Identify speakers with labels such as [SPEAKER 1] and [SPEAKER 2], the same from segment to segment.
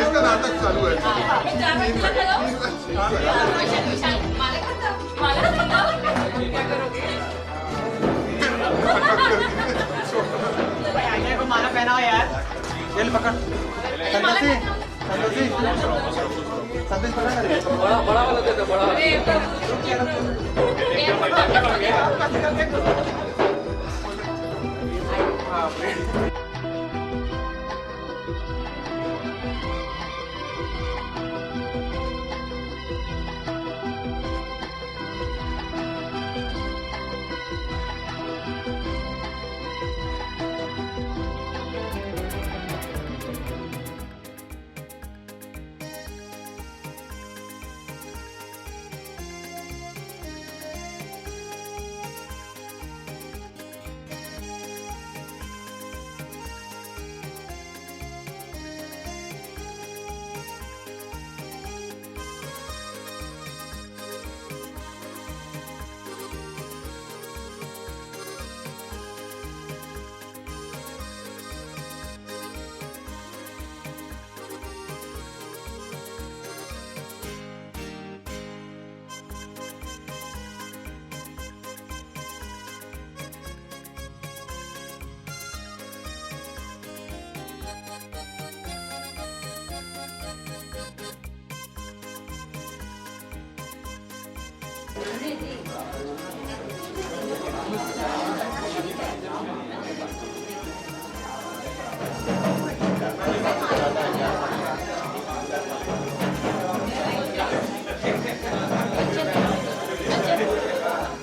[SPEAKER 1] इसका नाटक चालू है।
[SPEAKER 2] क्या करोगे? को माला पहनाओ यार।
[SPEAKER 3] चल पकड़। संतोषी, संतोषी, संतोष पकड़।
[SPEAKER 4] बड़ा बड़ा वाला दे दो बड़ा।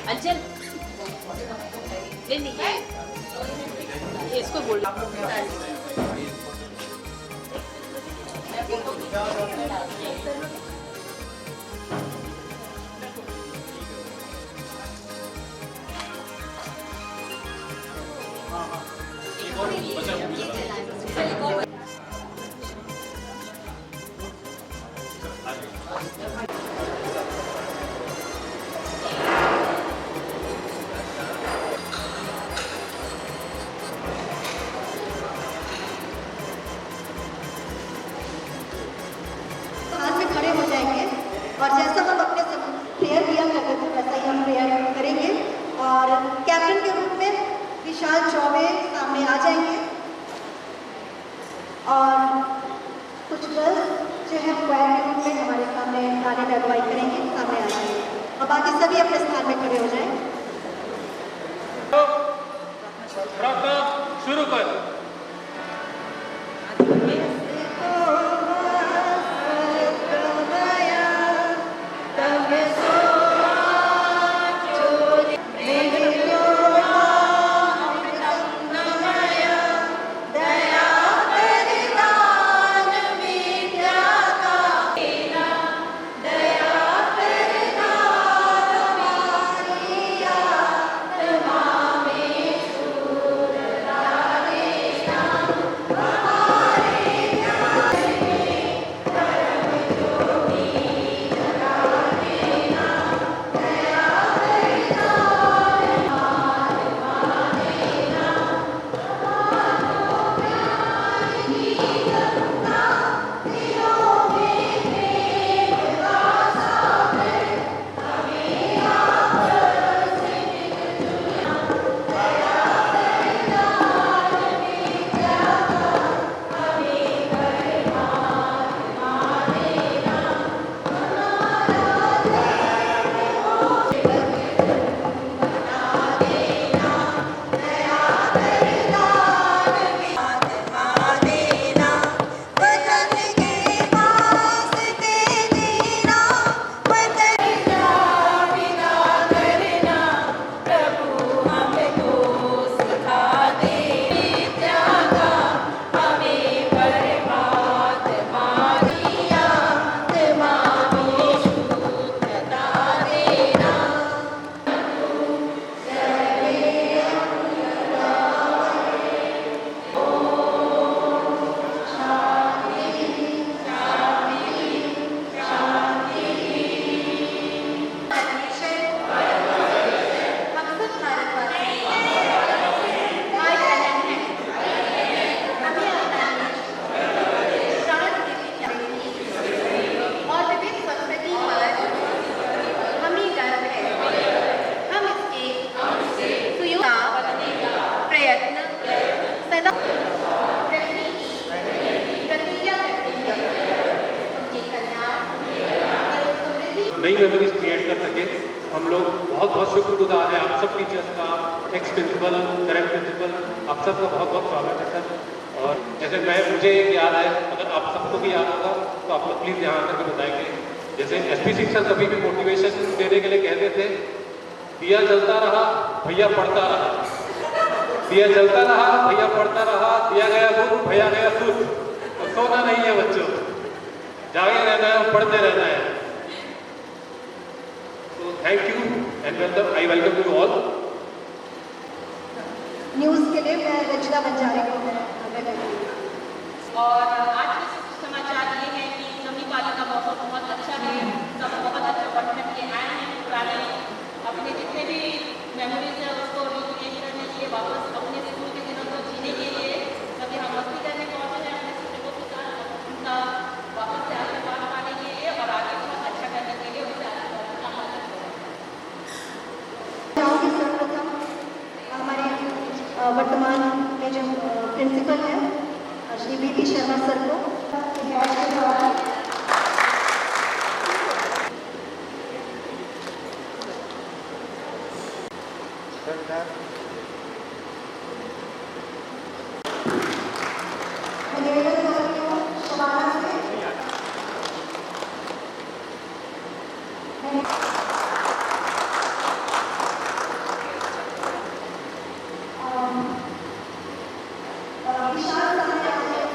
[SPEAKER 2] अंचल इसको बोल
[SPEAKER 5] अगुवाई करेंगे, सामने आ जाएंगे और बाकी सभी अपने स्थान में खड़े हो जाएं।
[SPEAKER 6] प्रार्थना शुरू कर। नई मेमोरीज क्रिएट कर सके। हम लोग बहुत बहुत शुक्रगुजार हैं आप सब टीचर्स का, एक्स प्रिंसिपल, करंट प्रिंसिपल, आप सबका बहुत बहुत स्वागत है सर। और जैसे मुझे एक याद आए, अगर आप सबको भी याद होगा तो आप लोग प्लीज़ यहाँ आकर के बताएंगे। जैसे एसपी सिंह सर कभी भी मोटिवेशन देने के लिए कहते थे, दिया जलता रहा भैया पढ़ता रहा, दिया जलता रहा भैया पढ़ता रहा, दिया गया दूध भैया गया दूध। तो सोना नहीं है बच्चों, जागे रहना है और पढ़ते रहना है। तो thank you and welcome, I welcome you all.
[SPEAKER 5] News के लिए मैं रचना बंजारे को आगे करती हूँ।
[SPEAKER 2] और आज के समाचार ये है कि नवी पालिका बहुत अच्छा है, सब बहुत अच्छा पढ़ने के आए हैं, पुराने अपने जितने भी मेमोरीज है उसको रिक्रिएट करने के लिए, वापस अपने स्कूल के दिनों को जीने के लिए, कभी हम मस्ती करने पहुँचे हैं अपने शिक्षकों के साथ, उनका वापस से आशीर्वाद पाने के लिए और आगे बहुत अच्छा करने के लिए उनसे आशीर्वाद का मांग
[SPEAKER 5] चाहूँगी सर्वप्रथम हमारे वर्तमान में जो प्रिंसिपल हैं श्री बी शर्मा सर को बैच के दौरान निवेदन करती हूँ शबाना से विशाल सामने आ जाए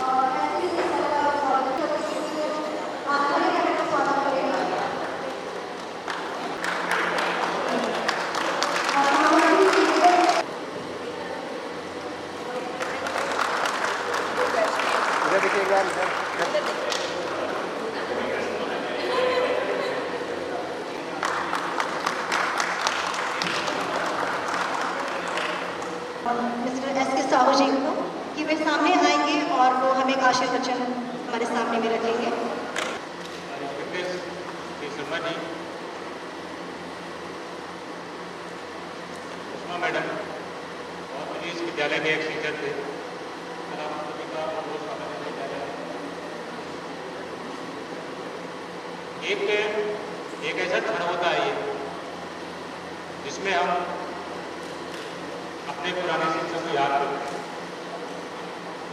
[SPEAKER 5] और ऐसे ही सरकार स्वागत करते हुए आप खड़े रहकर स्वागत करेंगे। और हमारी
[SPEAKER 3] इधर देखिए एक बार इधर।
[SPEAKER 5] मिस्टर एस के साहू जी को कि वे सामने आएंगे और वो हमें एक आशीर्वचन हमारे सामने में रखेंगे।
[SPEAKER 6] शर्मा जी, सुषमा मैडम और मुझे इस विद्यालय में एक टीचर थे, आप सभी का बहुत स्वागत है विद्यालय। एक ऐसा क्षण होता है ये जिसमें हम अपने पुराने शिक्षक को याद करते हैं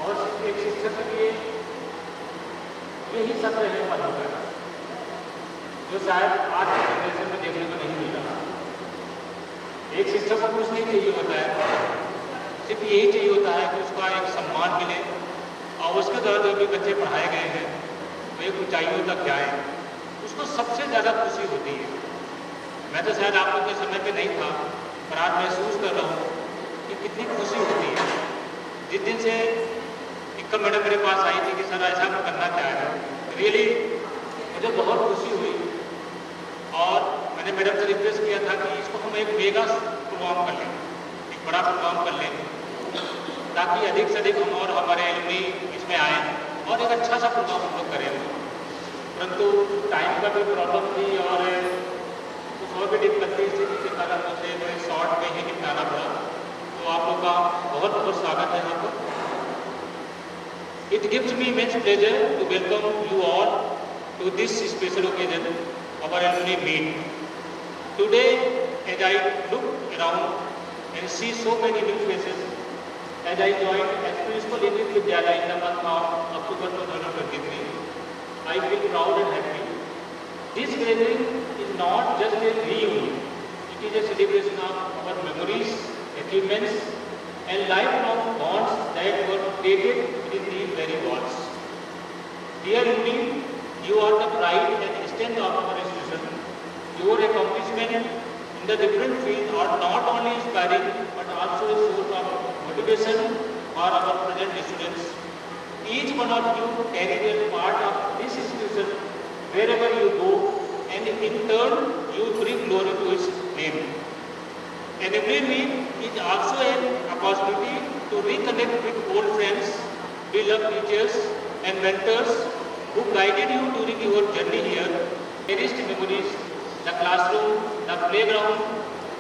[SPEAKER 6] और एक शिक्षक के लिए यही सब रहने वाला होता है जो शायद आज के जनरेशन में देखने को नहीं मिल रहा। एक शिक्षक को कुछ नहीं चाहिए होता है, सिर्फ यही चाहिए होता है कि उसका एक सम्मान मिले और उसके द्वारा जो भी बच्चे पढ़ाए गए हैं वो एक ऊंचाइयों तक जाए, उसको सबसे ज़्यादा खुशी होती है। मैं तो शायद आप लोग के समय पे नहीं था, पर आज महसूस कर रहा हूँ कि कितनी खुशी होती है। जिस दिन से इक्का मैडम मेरे पास आई थी कि सर ऐसा करना क्या है, रियली मुझे बहुत खुशी हुई और मैंने मैडम से रिक्वेस्ट किया था कि इसको हम एक मेगा प्रोग्राम कर लें, एक बड़ा प्रोग्राम कर लें ताकि अधिक से अधिक हम और हमारे एलुमनी इसमें आए और एक अच्छा सा प्रोग्राम हम लोग करें। परंतु टाइम का भी प्रॉब्लम थी और कुछ और भी दिक्कत थी, स्थिति के कारण मुझे शॉर्ट में ही निपटाना पड़ा। तो आप लोग का बहुत बहुत स्वागत है यहाँ पर। It gives me immense pleasure to welcome you all to this special occasion, our alumni meet. Today, as I look around and see so many new faces, as I joined as principal in Indian Vidyalaya in the month of October 2023, I feel proud and happy. This gathering is not just a reunion; it is a celebration of our memories, achievements, and lifelong bonds that were created within these very walls. Dear alumni, you are the pride and strength of our institution. Your accomplishments in the different fields are not only inspiring but also a source of motivation for our present students. Each one of you carry a part of this institution wherever you go, and in turn you bring glory to its name. An alumni meet is also an opportunity to reconnect with old friends, beloved teachers and mentors who guided you during your journey here. Cherished memories, the classroom, the playground,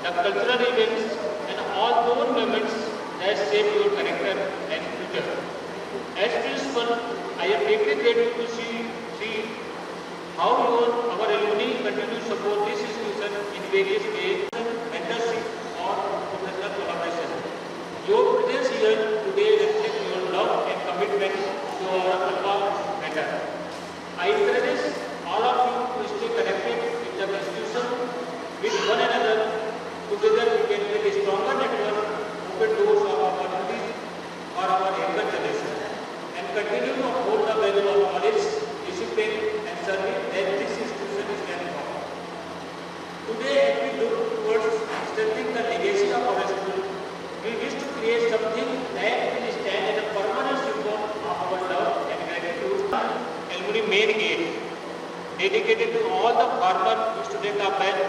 [SPEAKER 6] the cultural events and all those moments that shape your character and future. As principal, I am deeply grateful to see how our alumni continue to support this institution in various ways, mentorship or professional collaboration. Your presence here today reflects your love and commitment to our Alpha Beta. I encourage all of you to stay connected with the institution, with one another. Together we can build a stronger network, open doors of opportunities for our younger generation, and continue to uphold the value of knowledge, discipline, and service that this institution is standing for. Today, as we look towards strengthening the legacy of our school, we wish to create something that will stand as a permanent symbol of our love and gratitude. Alumni main gate, dedicated to all the former students of batch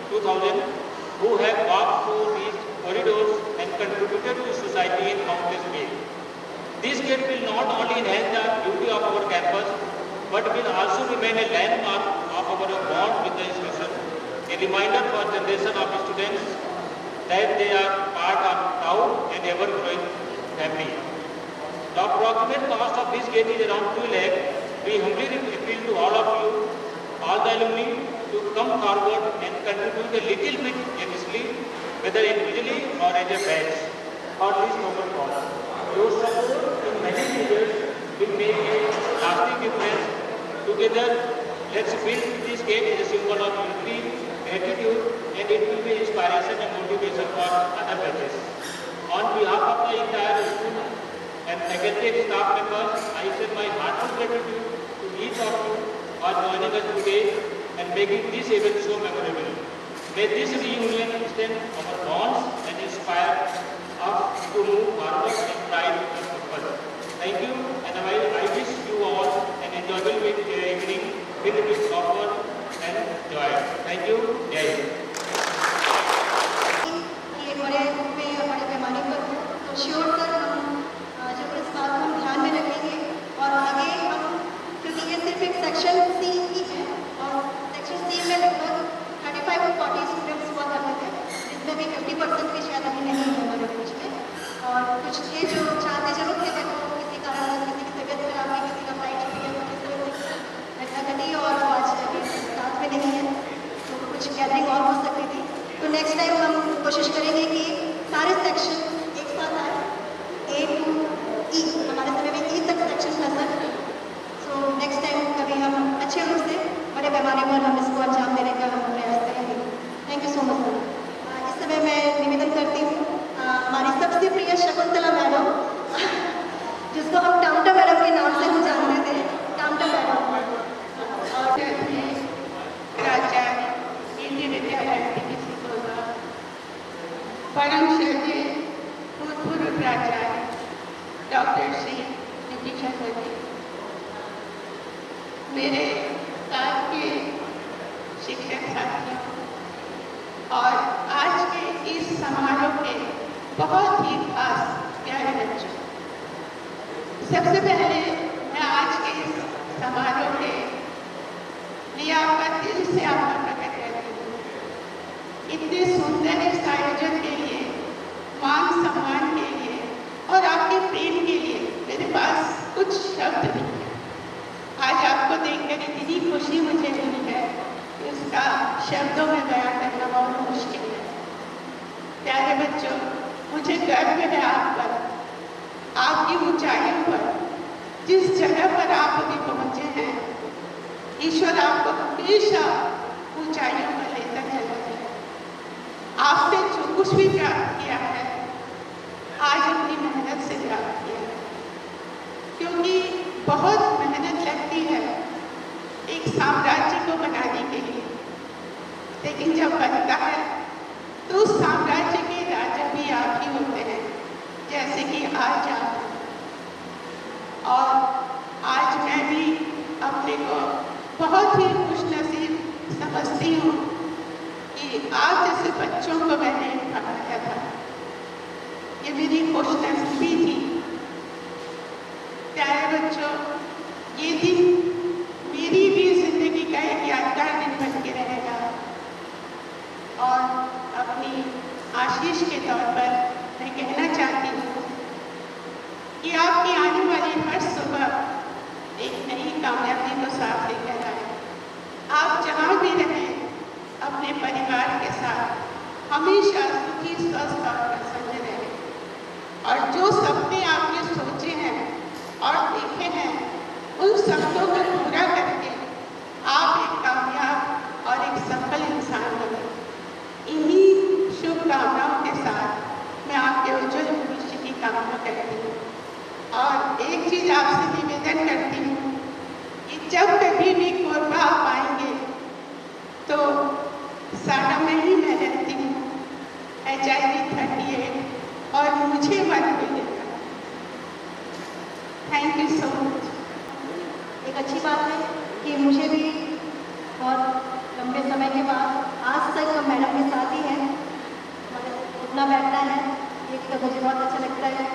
[SPEAKER 6] 2000 who have walked through these corridors and contributed to society in countless ways. This gate will not only enhance the beauty of our campus, but will also remain a landmark of our bond with the institution, a reminder for generation of students that they are part of proud and ever-growing family. The approximate cost of this gate is around 2 lakh. We humbly appeal to all of you, all the alumni, to come forward and contribute a little bit generously, whether individually or as a batch, for this noble cause. Your support in many areas will make a lasting difference. Together, let's build this gate as a symbol of unity, gratitude, and it will be inspiration and motivation for other batches. On behalf of the entire school and faculty and staff members, I extend my heartfelt gratitude to each of you for joining us today and making this event so memorable. May this reunion extend our bonds and inspire us to move forward in pride and purpose. Thank you, and I wish you all an enjoyable evening filled with laughter and joy. Thank you. Jai Hind.
[SPEAKER 5] ये बड़े पैमाने पर तो sure sir हम जब इस बात को हम ध्यान में रखेंगे और आगे हम, क्योंकि ये सिर्फ एक सेक्शन सी ही है और सेक्शन सी में लगभग 35 to 40 स्टूडेंट्स हुआ करते थे, जिसमें भी 50% भी शायद अभी नहीं है हमारे बीच में, और कुछ थे जो चाहते जरूर थे तो किसी कारण किसी की तबीयत खराब है, किसी का फ्लाइट छूट गया, किस तरह से घटना घटी और आज कुछ गैदरिंग और हो सकती थी। तो नेक्स्ट टाइम हम कोशिश करेंगे कि सारे सेक्शन एक साथ आए, A to E, हमारे समय में E तक सेक्शन था सर। सो नेक्स्ट टाइम कभी हम अच्छे रूप से बड़े पैमाने पर हम इसको अंजाम देने का हम प्रयास करेंगे। Thank you so much sir. इस समय मैं निवेदन करती हूँ हमारी सबसे प्रिय शकुंतला मैडम, जिसको हम टामटा मैडम के नाम से हम जानते थे, टामटा मैडम।
[SPEAKER 7] प्राचार्य केंद्रीय विद्यालय परम श्रद्धेय भूतपूर्व प्राचार्य डॉक्टर श्री नितिशा सर, मेरे साथ के शिक्षक साथियों और आज के इस समारोह के बहुत ही खास प्यारे बच्चों, सबसे पहले मैं आज के इस समारोह के लिए आपका दिल से आभार प्रकट करती हूँ। इतने सुंदर इस आयोजन के लिए, मान सम्मान के लिए और आपके प्रेम के लिए मेरे पास कुछ शब्द नहीं है। आज आपको देखकर इतनी खुशी मुझे मिली है कि उसका शब्दों में बयां करना बहुत मुश्किल है। प्यारे बच्चों, मुझे गर्व है आप पर, आपकी ऊंचाइयों पर, जिस जगह पर आप अभी पहुंचे हैं। ईश्वर आपको हमेशा ऊंचाइयों पर लेकर चला जाए। आपने जो कुछ भी प्राप्त किया है आज अपनी मेहनत से प्राप्त किया है, क्योंकि बहुत मेहनत लगती है एक साम्राज्य को बनाने के लिए, लेकिन जब बनता है तो उस साम्राज्य के राजा भी आप ही होते हैं, जैसे कि आज आप। और आज मैं भी अपने को बहुत ही खुशनसीब समझती हूँ कि आप जैसे बच्चों को मैंने पढ़ाया था। ये मेरी खुशनसीबी थी। प्यारे बच्चों, ये दिन मेरी भी जिंदगी का एक यादगार दिन बन के रहेगा। और अपनी आशीष के तौर पर मैं कहना चाहती हूँ कि आपकी आने वाली हर सुबह एक नई कामयाबी को साथ लेकर आए। आप जहाँ भी रहें अपने परिवार के साथ हमेशा सुखी, स्वस्थ और प्रसन्न रहें। और जो सपने आपने सोचे हैं और देखे हैं, उन सपनों को पूरा करके आप एक कामयाब और एक सफल इंसान बने। इन्हीं शुभकामनाओं के साथ मैं आपके उज्जवल भविष्य की कामना करती हूँ। और एक चीज़ आपसे निवेदन करती हूँ कि जब कभी भी कोरबा आप आएंगे तो सारा मैं ही रहती हूँ, HIV 38, और मुझे मत मिलेगा। Thank you so much.
[SPEAKER 5] एक अच्छी बात है कि मुझे भी बहुत लंबे समय के बाद आज तक हम मैडम के साथ ही हैं, उठना बैठना है, एक तो मुझे बहुत अच्छा लगता है।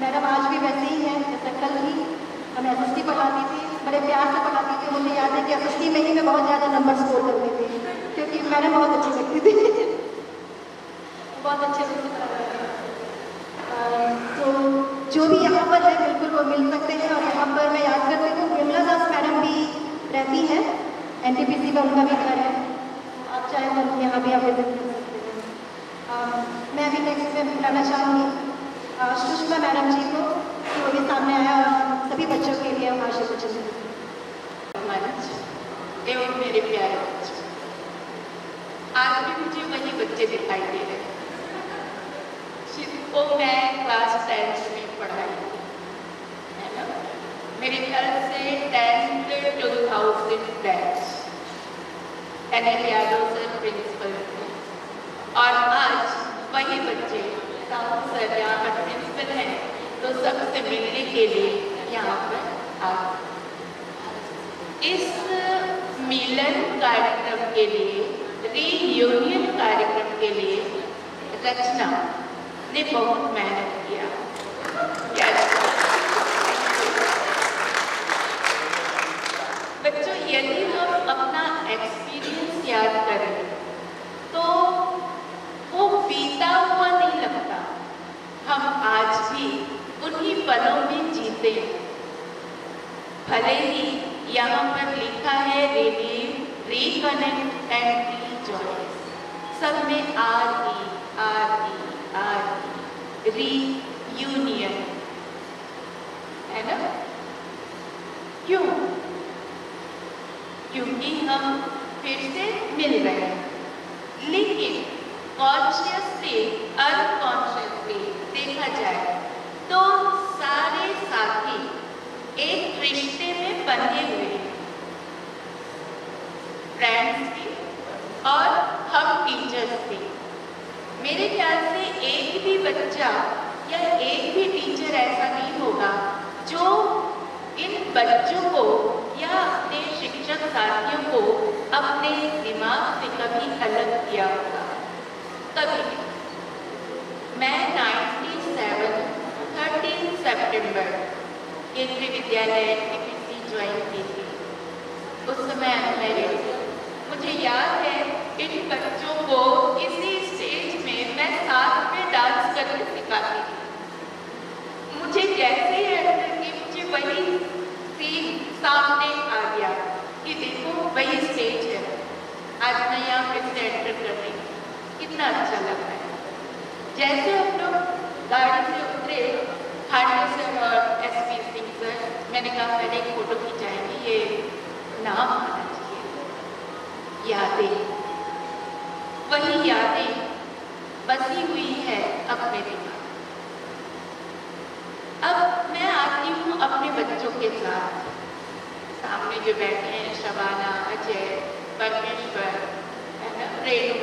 [SPEAKER 5] मैडम आज भी वैसे ही हैं जैसा कल ही हम SST पढ़ाती थी, बड़े प्यार से पढ़ाती थी। मुझे याद है कि SST में ही मैं बहुत ज़्यादा नंबर स्कोर करती थी, क्योंकि मैडम बहुत अच्छी लगती थी। बहुत अच्छे से तो जो भी यहाँ पर है बिल्कुल वो मिल सकते हैं। और यहाँ पर मैं याद करती हूँ विमला दास मैडम भी रहती हैं, NTPC में उनका भी घर है, आप चाहे तो यहाँ भी आप विजिट कर सकते हैं। मैं अभी नेक्स्ट में बुलाना चाहूँगी सुषमा मैडम जी को, कि वो भी सामने आया और सभी बच्चों के लिए आशीर्वचन
[SPEAKER 7] एवं मेरे प्यारे बच्चे, आज भी मुझे वही बच्चे दिखाई दे रहे हैं जिनको मैं क्लास 10th में पढ़ाई है ना। मेरे ख्याल से 10th 2000 batch NL Yadav sir principal थे, और आज वही बच्चे साहू सर यहाँ पर प्रिंसिपल हैं, तो सबसे मिलने के लिए यहाँ पर आ। इस मिलन कार्यक्रम के लिए, रीयूनियन कार्यक्रम के लिए रचना ने बहुत मेहनत किया। बच्चों, यदि हम अपना एक्सपीरियंस याद करें तो वो बीता हुआ नहीं लगता। हम आज भी उन्हीं पलों में जीते। भले ही यहाँ पर लिखा है रिलीव, रिकनेक्ट एंड सब में रीयूनियन है ना। क्यों? क्योंकि हम फिर से मिल रहे हैं, लेकिन कॉन्शियस से अनकॉन्शियस से देखा जाए तो सारे साथी एक रिश्ते में बंधे हुए हैं, फ्रेंड्स भी और हम टीचर्स भी। मेरे ख्याल से एक भी बच्चा या एक भी टीचर ऐसा नहीं होगा जो इन बच्चों को या अपने शिक्षक साथियों को अपने दिमाग से कभी अलग किया होगा। कभी मैं 13 सितंबर केंद्रीय विद्यालय TPC ज्वाइन की थी। उस समय अनमैरिड थी। मुझे याद है इन बच्चों को इसी स्टेज में मैं साथ में डांस करके सिखाती थी। मुझे जैसे ही अंदर की मुझे वही सीन सामने आ गया कि देखो वही स्टेज है, आज मैं यहाँ फिर से एंटर कर रही हूँ, कितना अच्छा लग रहा है। जैसे हम लोग गाड़ी से उतरे, खाने से और SP सिंह सर, मैंने कहा पहले एक फोटो खिंचाएंगे, ये नाम आना चाहिए। यादें, वही यादें बसी हुई है अपने दिमाग। अब मैं आती हूँ अपने बच्चों के साथ, सामने जो बैठे हैं शबाना, अजय, परमेश्वर, है ना, रेणु,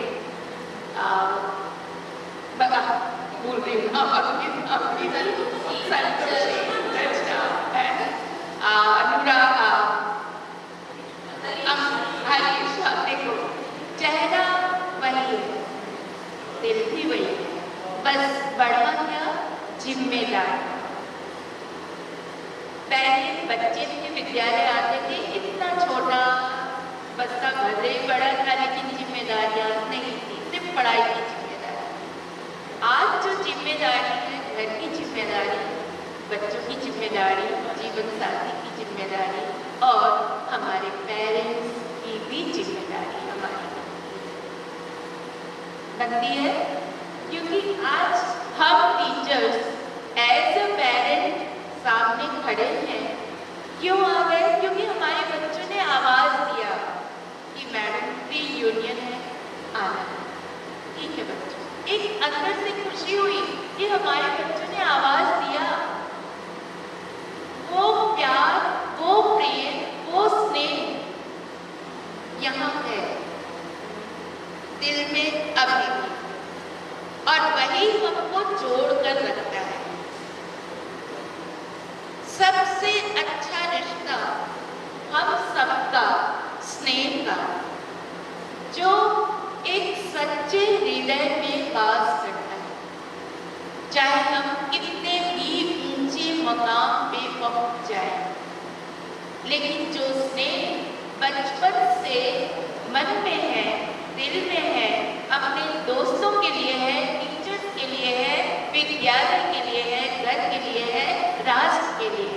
[SPEAKER 7] भूल रही हूँ अनुरागा, हरीशा। देखो चेहरा वही है, दिल भी वही है, बस बड़ा क्या जिम्मेदार। पहले बच्चे के विद्यालय आते थे, इतना छोटा बस्ता भले बड़ा था, लेकिन जिम्मेदारियां नहीं थी, सिर्फ पढ़ाई की जिम्मेदारी। आज जो जिम्मेदारी है, घर की जिम्मेदारी, बच्चों की जिम्मेदारी, जीवन साथी की जिम्मेदारी और हमारे पेरेंट्स की भी जिम्मेदारी हमारी बनती है। क्योंकि आज हम टीचर्स एज अ पेरेंट सामने खड़े हैं। क्यों आ गए? क्योंकि हमारे बच्चों ने आवाज दिया कि मैडम रीयूनियन है, आना है। ठीक है बच्चों, एक अंदर से खुशी हुई कि हमारे बच्चों ने आवाज दिया। वो प्यार, वो प्रेम, वो स्नेह यहाँ है दिल में अभी भी, और वही हमको जोड़ कर रखता है। सबसे अच्छा रिश्ता हम सबका स्नेह का, जो एक सच्चे हृदय में वास करता है। चाहे हम कितने भी ऊंचे मकाम पे पहुंच जाएं, लेकिन जो स्नेह बचपन से मन में है, दिल में है, अपने दोस्तों के लिए है, टीचर्स के लिए है, विद्यालय के लिए है, घर के लिए है, राष्ट्र के लिए,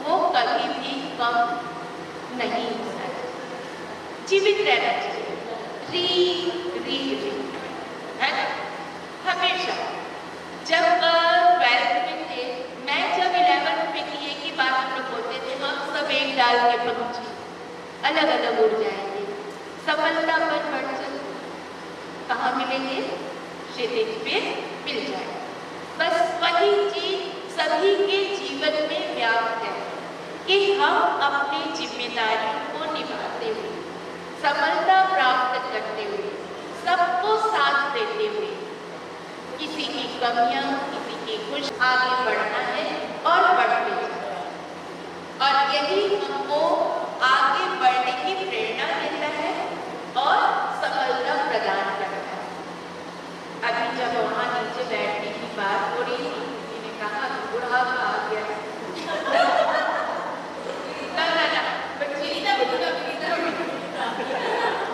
[SPEAKER 7] वो कभी भी कम नहीं हो सकता, जीवित रहना चाहिए। है ना? हमेशा जब 12th में थे, मैं जब 11th में थी, एक ही बात हम लोग बोलते थे, हम सब एक डाल के पहुंचे, अलग अलग उड़ जाएंगे, सफलता पर बढ़ चल कहाँ मिलेंगे? क्षितिज पे मिल जाए। बस वही चीज सभी के जीवन में व्याप्त है कि हम अपनी जिम्मेदारियों को निभाते हुए, सफलता प्राप्त करते हुए, सबको साथ देते हुए, किसी की कमियां, किसी की खुश आगे बढ़ना है और बढ़ते जाना है। और यही हमको आगे बढ़ने की प्रेरणा देता है और सफलता प्रदान करता है। अभी जब वहाँ नीचे बैठने की बात हो रही थी, किसी ने कहा बुढ़ापा आ गया।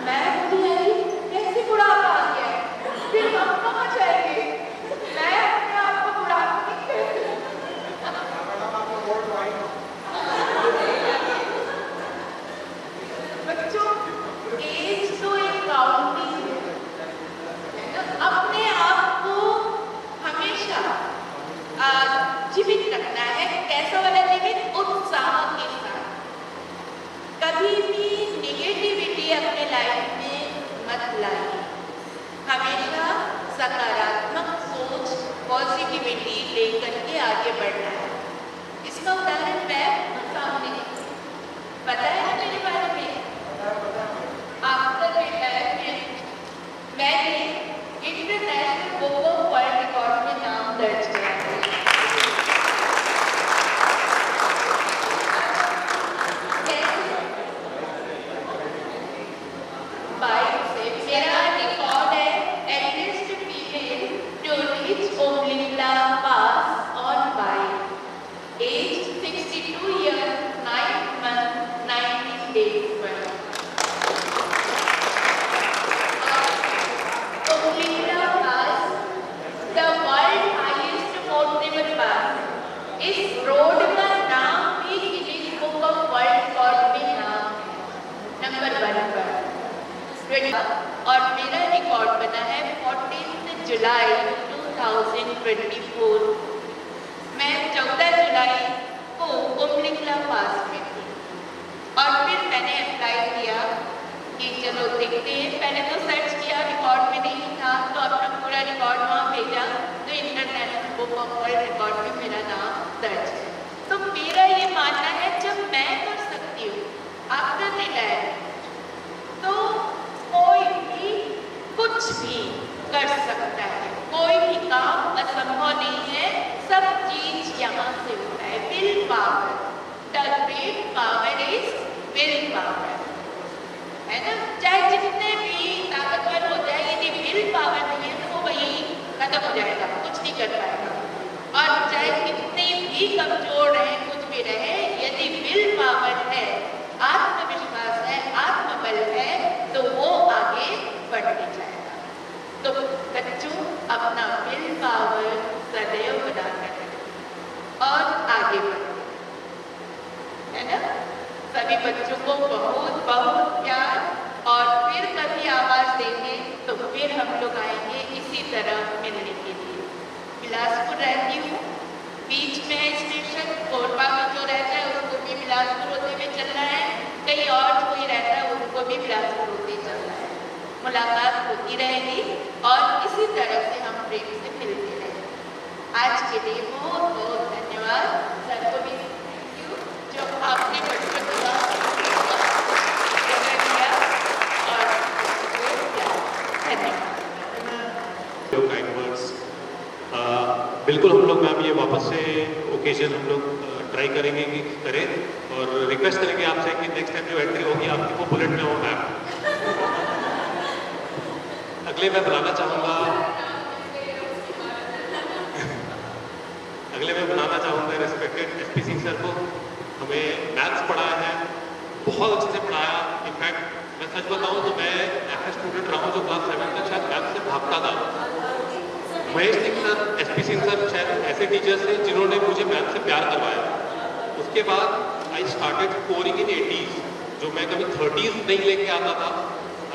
[SPEAKER 7] मैं कैसे बुढ़ापा आ गया है? फिर हम कहाँ जाएंगे? मैं अपने आप को बुढ़ापा मत लाइए। हमेशा सकारात्मक सोच, पॉजिटिविटी लेकर के आगे बढ़ना है। इसका उदाहरण मैं सामने पता है ना मेरे बारे में। आफ्टर रिटायरमेंट मैंने international book of world record में नाम दर्ज किया। बाइक से मेरा रिकॉर्ड है at least female to reach Umlingla pass on bike, as 62 years 9 months 19 days पर। Umlingla pass the world highest portable pass. इस रोड का नाम भी Guinness book of world record में नाम नंबर 1 पर। और मेरा रिकॉर्ड बना है 14 जुलाई 2024। मैं 14 जुलाई को ओमलिंगला पास में थी और फिर मैंने अप्लाई किया कि चलो देखते हैं। पहले तो सर्च किया, रिकॉर्ड में नहीं था, तो अपना पूरा रिकॉर्ड वहाँ भेजा तो international book of world record में मेरा नाम दर्ज है। तो मेरा ये मानना है जब मैं कर सकती हूँ आफ्टर रिटायरमेंट तो कोई भी कुछ भी कर सकता है। कोई भी काम असंभव नहीं है, सब चीज यहाँ से होता है। Will power, the great power is will power, है ना। चाहे जितने भी ताकतवर हो जाए, यदि विल पावर नहीं है तो वो वही खत्म हो जाएगा, कुछ नहीं कर पाएगा। और चाहे कितने भी कमजोर रहे, कुछ भी रहे, यदि विल पावर है, आत्मविश्वास है, आत्मबल है, तो वो आगे बढ़ते जाएगा। तो बच्चों अपना विल पावर सदैव बनाकर रखें और आगे बढ़ें, है ना। सभी बच्चों को बहुत बहुत प्यार, और फिर कभी आवाज देंगे तो फिर हम लोग आएंगे इसी तरह मिलने के लिए। बिलासपुर रहती हूँ, बीच में स्टेशन कोरबा में जो रहता है उसको भी बिलासपुर होते हुए चलना है, कहीं और कोई रहता है उनको भी बिलासपुर होते चलना है। मुलाकात होती रहेगी और इसी तरह से हम प्रेम से मिलते रहेंगे। आज के लिए बहुत बहुत धन्यवाद। सर को भी थैंक यू जो आपने बचपन का दिया और धन्यवाद।
[SPEAKER 6] Kind words. बिल्कुल हम लोग मैम ये वापस से ओकेजन हम लोग ट्राई करेंगे कि करें, और रिक्वेस्ट करेंगे आपसे कि नेक्स्ट टाइम जो एंट्री होगी आपकी वो बुलेट में हो मैम। अगले मैं बुलाना चाहूँगा रेस्पेक्टेड एसपी सिंह सर को। हमें मैथ्स पढ़ाया है, बहुत अच्छे से पढ़ाया। इनफैक्ट मैं सच बताऊँ तो मैं ऐसा स्टूडेंट रहा हूँ जो क्लास 7 तक शायद मैथ्स से भागता था। Mahesh Singh sir, SP Singh sir शायद ऐसे टीचर्स थे जिन्होंने मुझे मैथ से प्यार करवाया। उसके बाद I started scoring in 80s, जो मैं कभी 30s नहीं लेके आता था।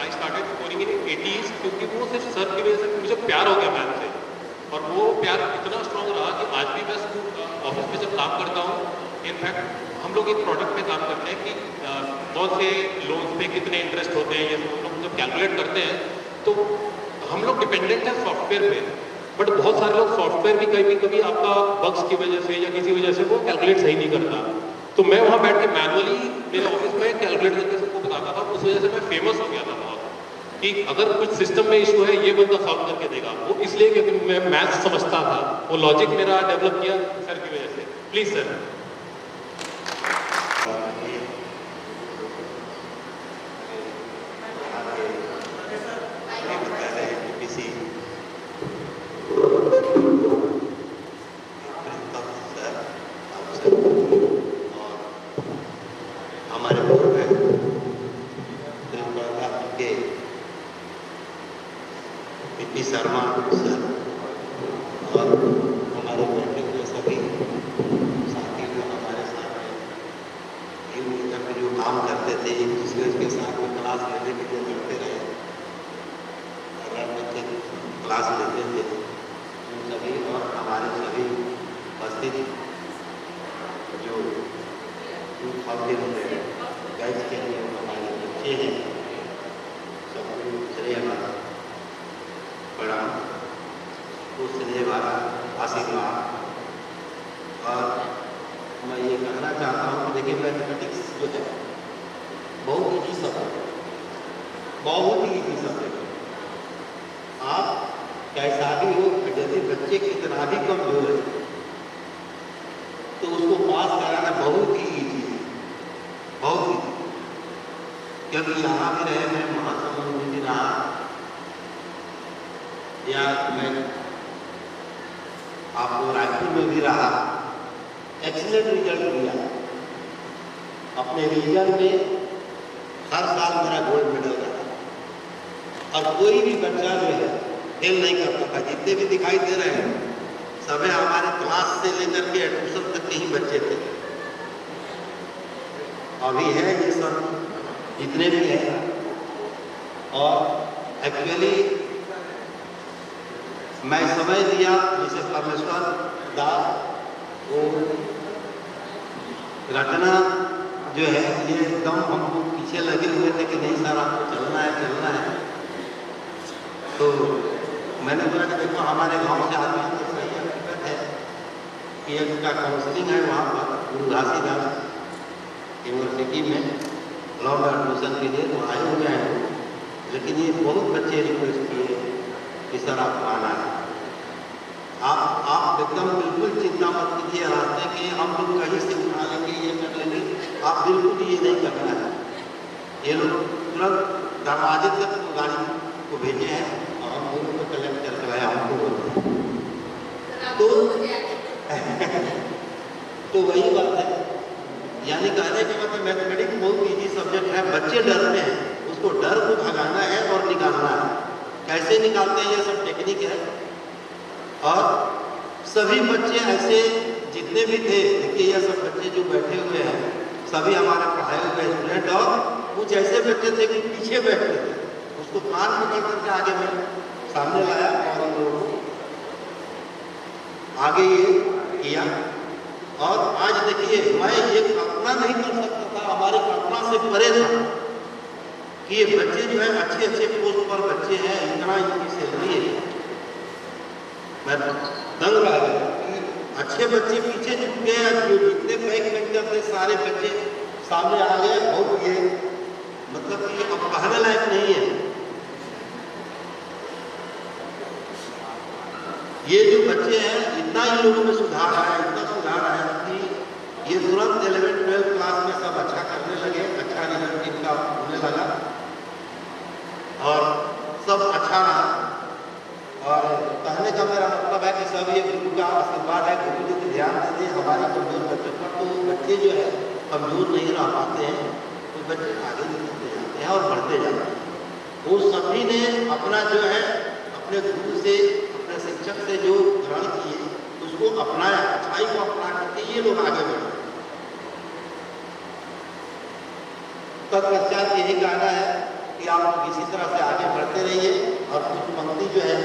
[SPEAKER 6] I started scoring in 80s क्योंकि वो सिर्फ सर की वजह से मुझे प्यार हो गया मैथ से, और वो प्यार इतना स्ट्रॉन्ग रहा कि आज भी मैं ऑफिस में जब काम करता हूँ, इनफैक्ट हम लोग एक प्रोडक्ट पे काम करते हैं कि कौन से लोन्स पे कितने इंटरेस्ट होते हैं, ये सब लोग जब कैलकुलेट करते हैं तो हम लोग डिपेंडेंट हैं सॉफ्टवेयर पे। बट बहुत सारे लोग सॉफ्टवेयर भी कभी आपका बग्स की वजह से या किसी वजह से वो कैलकुलेट सही नहीं करता। तो मैं वहाँ बैठ के मैनुअली मेरे ऑफिस में कैलकुलेट करके सबको बताता था। उस वजह से मैं फेमस हो गया था बहुत, कि अगर कुछ सिस्टम में इशू है ये बंदा सॉल्व करके देगा। वो इसलिए क्योंकि मैं मैथ्स समझता था, वो लॉजिक मेरा डेवलप किया सर की वजह से। Please sir.
[SPEAKER 8] शर्मा सर और हमारे बिल्डिंग के सभी साथी जो हमारे साथ में मिलकर के जो काम करते थे, एक दूसरे के साथ में क्लास लेने के लिए लड़ते रहे, बच्चे क्लास लेते थे, उन सभी और हमारे सभी उपस्थित जो बैच के लिए हमारे बच्चे हैं, सबको श्रेय मैथमेटिक्स जो है बहुत ईजी सब्जेक्ट है, बहुत ही ईजी सब्जेक्ट है। आप कैसा भी हो, यदि बच्चे कितना भी कमजोर है तो उसको पास कराना बहुत ही ईजी है, बहुत ईजी। क्योंकि यहाँ भी रहे, मैं महासमुंद में भी रहा, या मैं आपको रायपुर में भी रहा, एक्सीलेंट रिजल्ट दिया। अपने रीजन में हर साल मेरा गोल्ड मेडल रहा और कोई भी बच्चा जो है फेल नहीं करता था। जितने भी दिखाई दे रहे हैं सभी हमारे क्लास से लेकर के एडमिशन तक के ही बच्चे थे। अभी है ये सब जितने भी हैं। और एक्चुअली मैं समय दिया, जैसे परमेश्वर दास वो रचना जो है ये एकदम हमको पीछे लगे हुए थे कि नहीं सर आपको चलना है। तो मैंने बोला कि देखो हमारे गांव से आदमी तो सही हकीकत है कि इसका काउंसलिंग है वहाँ पर गुरु घासीदास यूनिवर्सिटी में लॉ में एडमिशन के लिए, तो आए हुए हैं। लेकिन ये बहुत बच्चे रिक्वेस्ट किए कि सर आप आना है। आप एकदम बिल्कुल चिंता मत कीजिए, रास्ते के हम लोग कहीं से उठा लेंगे, ये कर लेंगे, आप बिल्कुल ये नहीं करना है। ये लोग तुरंत दरवाजे तक गाड़ी को भेजे हैं और हम दोनों को कलेक्ट करके लाए हमको बोलते तो वही बात है, यानी कहने का मतलब मैथमेटिक्स बहुत ईजी सब्जेक्ट है। बच्चे डरते हैं, उसको डर को भगाना है और निकालना है। कैसे निकालते हैं ये सब टेक्निक है। और सभी बच्चे ऐसे जितने भी थे, देखिए ये सब बच्चे जो बैठे हुए हैं सभी हमारे पढ़ाए हुए स्टूडेंट, और कुछ ऐसे बच्चे थे कि पीछे बैठते थे, उसको कान पकड़ करके आगे मैं सामने लाया और हम लोगों को आगे ये किया। और आज देखिए मैं ये कल्पना नहीं कर सकता था, हमारी कल्पना से परे था कि ये बच्चे जो है अच्छे अच्छे पोस्ट पर बच्चे हैं, इतना इनकी सैलरी है। मैं दंग रह गया कि अच्छे बच्चे पीछे छूट गए, जो जितने बैक बेंचर थे सारे बच्चे सामने आ गए। बहुत ये मतलब कि अब कहने लायक नहीं है। ये जो बच्चे हैं इतना इन लोगों में सुधार आया, इतना सुधार आया कि ये तुरंत 11th-12th क्लास में सब अच्छा करने लगे, अच्छा रिजल्ट इनका होने लगा और सब अच्छा रहा। और कहने का मेरा मतलब है कि सब ये गुरु का आशीर्वाद है, गुरु जी ध्यान देते हमारे कमजोर बच्चों पर। तो बच्चे जो है कमजोर नहीं रह पाते हैं, तो बच्चे आगे निकलते जाते हैं और बढ़ते जाते हैं। वो सभी ने अपना जो है अपने गुरु से, अपने शिक्षक से जो ग्रहण किए उसको अपनाया, अच्छाई को अपना करके ये लोग आगे बढ़े। तत्पश्चात यही कहना है कि आप लोग इसी तरह से आगे बढ़ते रहिए। और कुछ पंक्ति जो है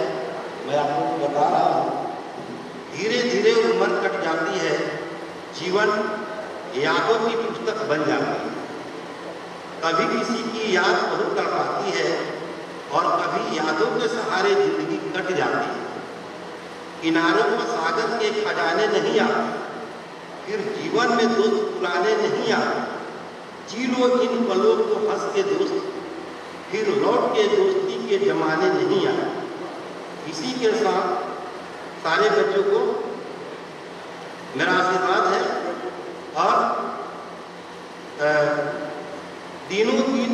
[SPEAKER 8] मैं आप लोगों को बता रहा हूँ। धीरे धीरे उम्र कट जाती है, जीवन यादों की पुस्तक बन जाती है। कभी किसी की याद बहुत तड़पाती है और कभी यादों के सहारे जिंदगी कट जाती है। किनारों पर सागर के खजाने नहीं आते, फिर जीवन में दोस्त पुराने नहीं आते। जी लो इन पलों को हंस के दोस्त, फिर लौट के दोस्ती के जमाने नहीं आते। इसी के साथ सारे बच्चों को मेरा आशीर्वाद है और दिनों दिन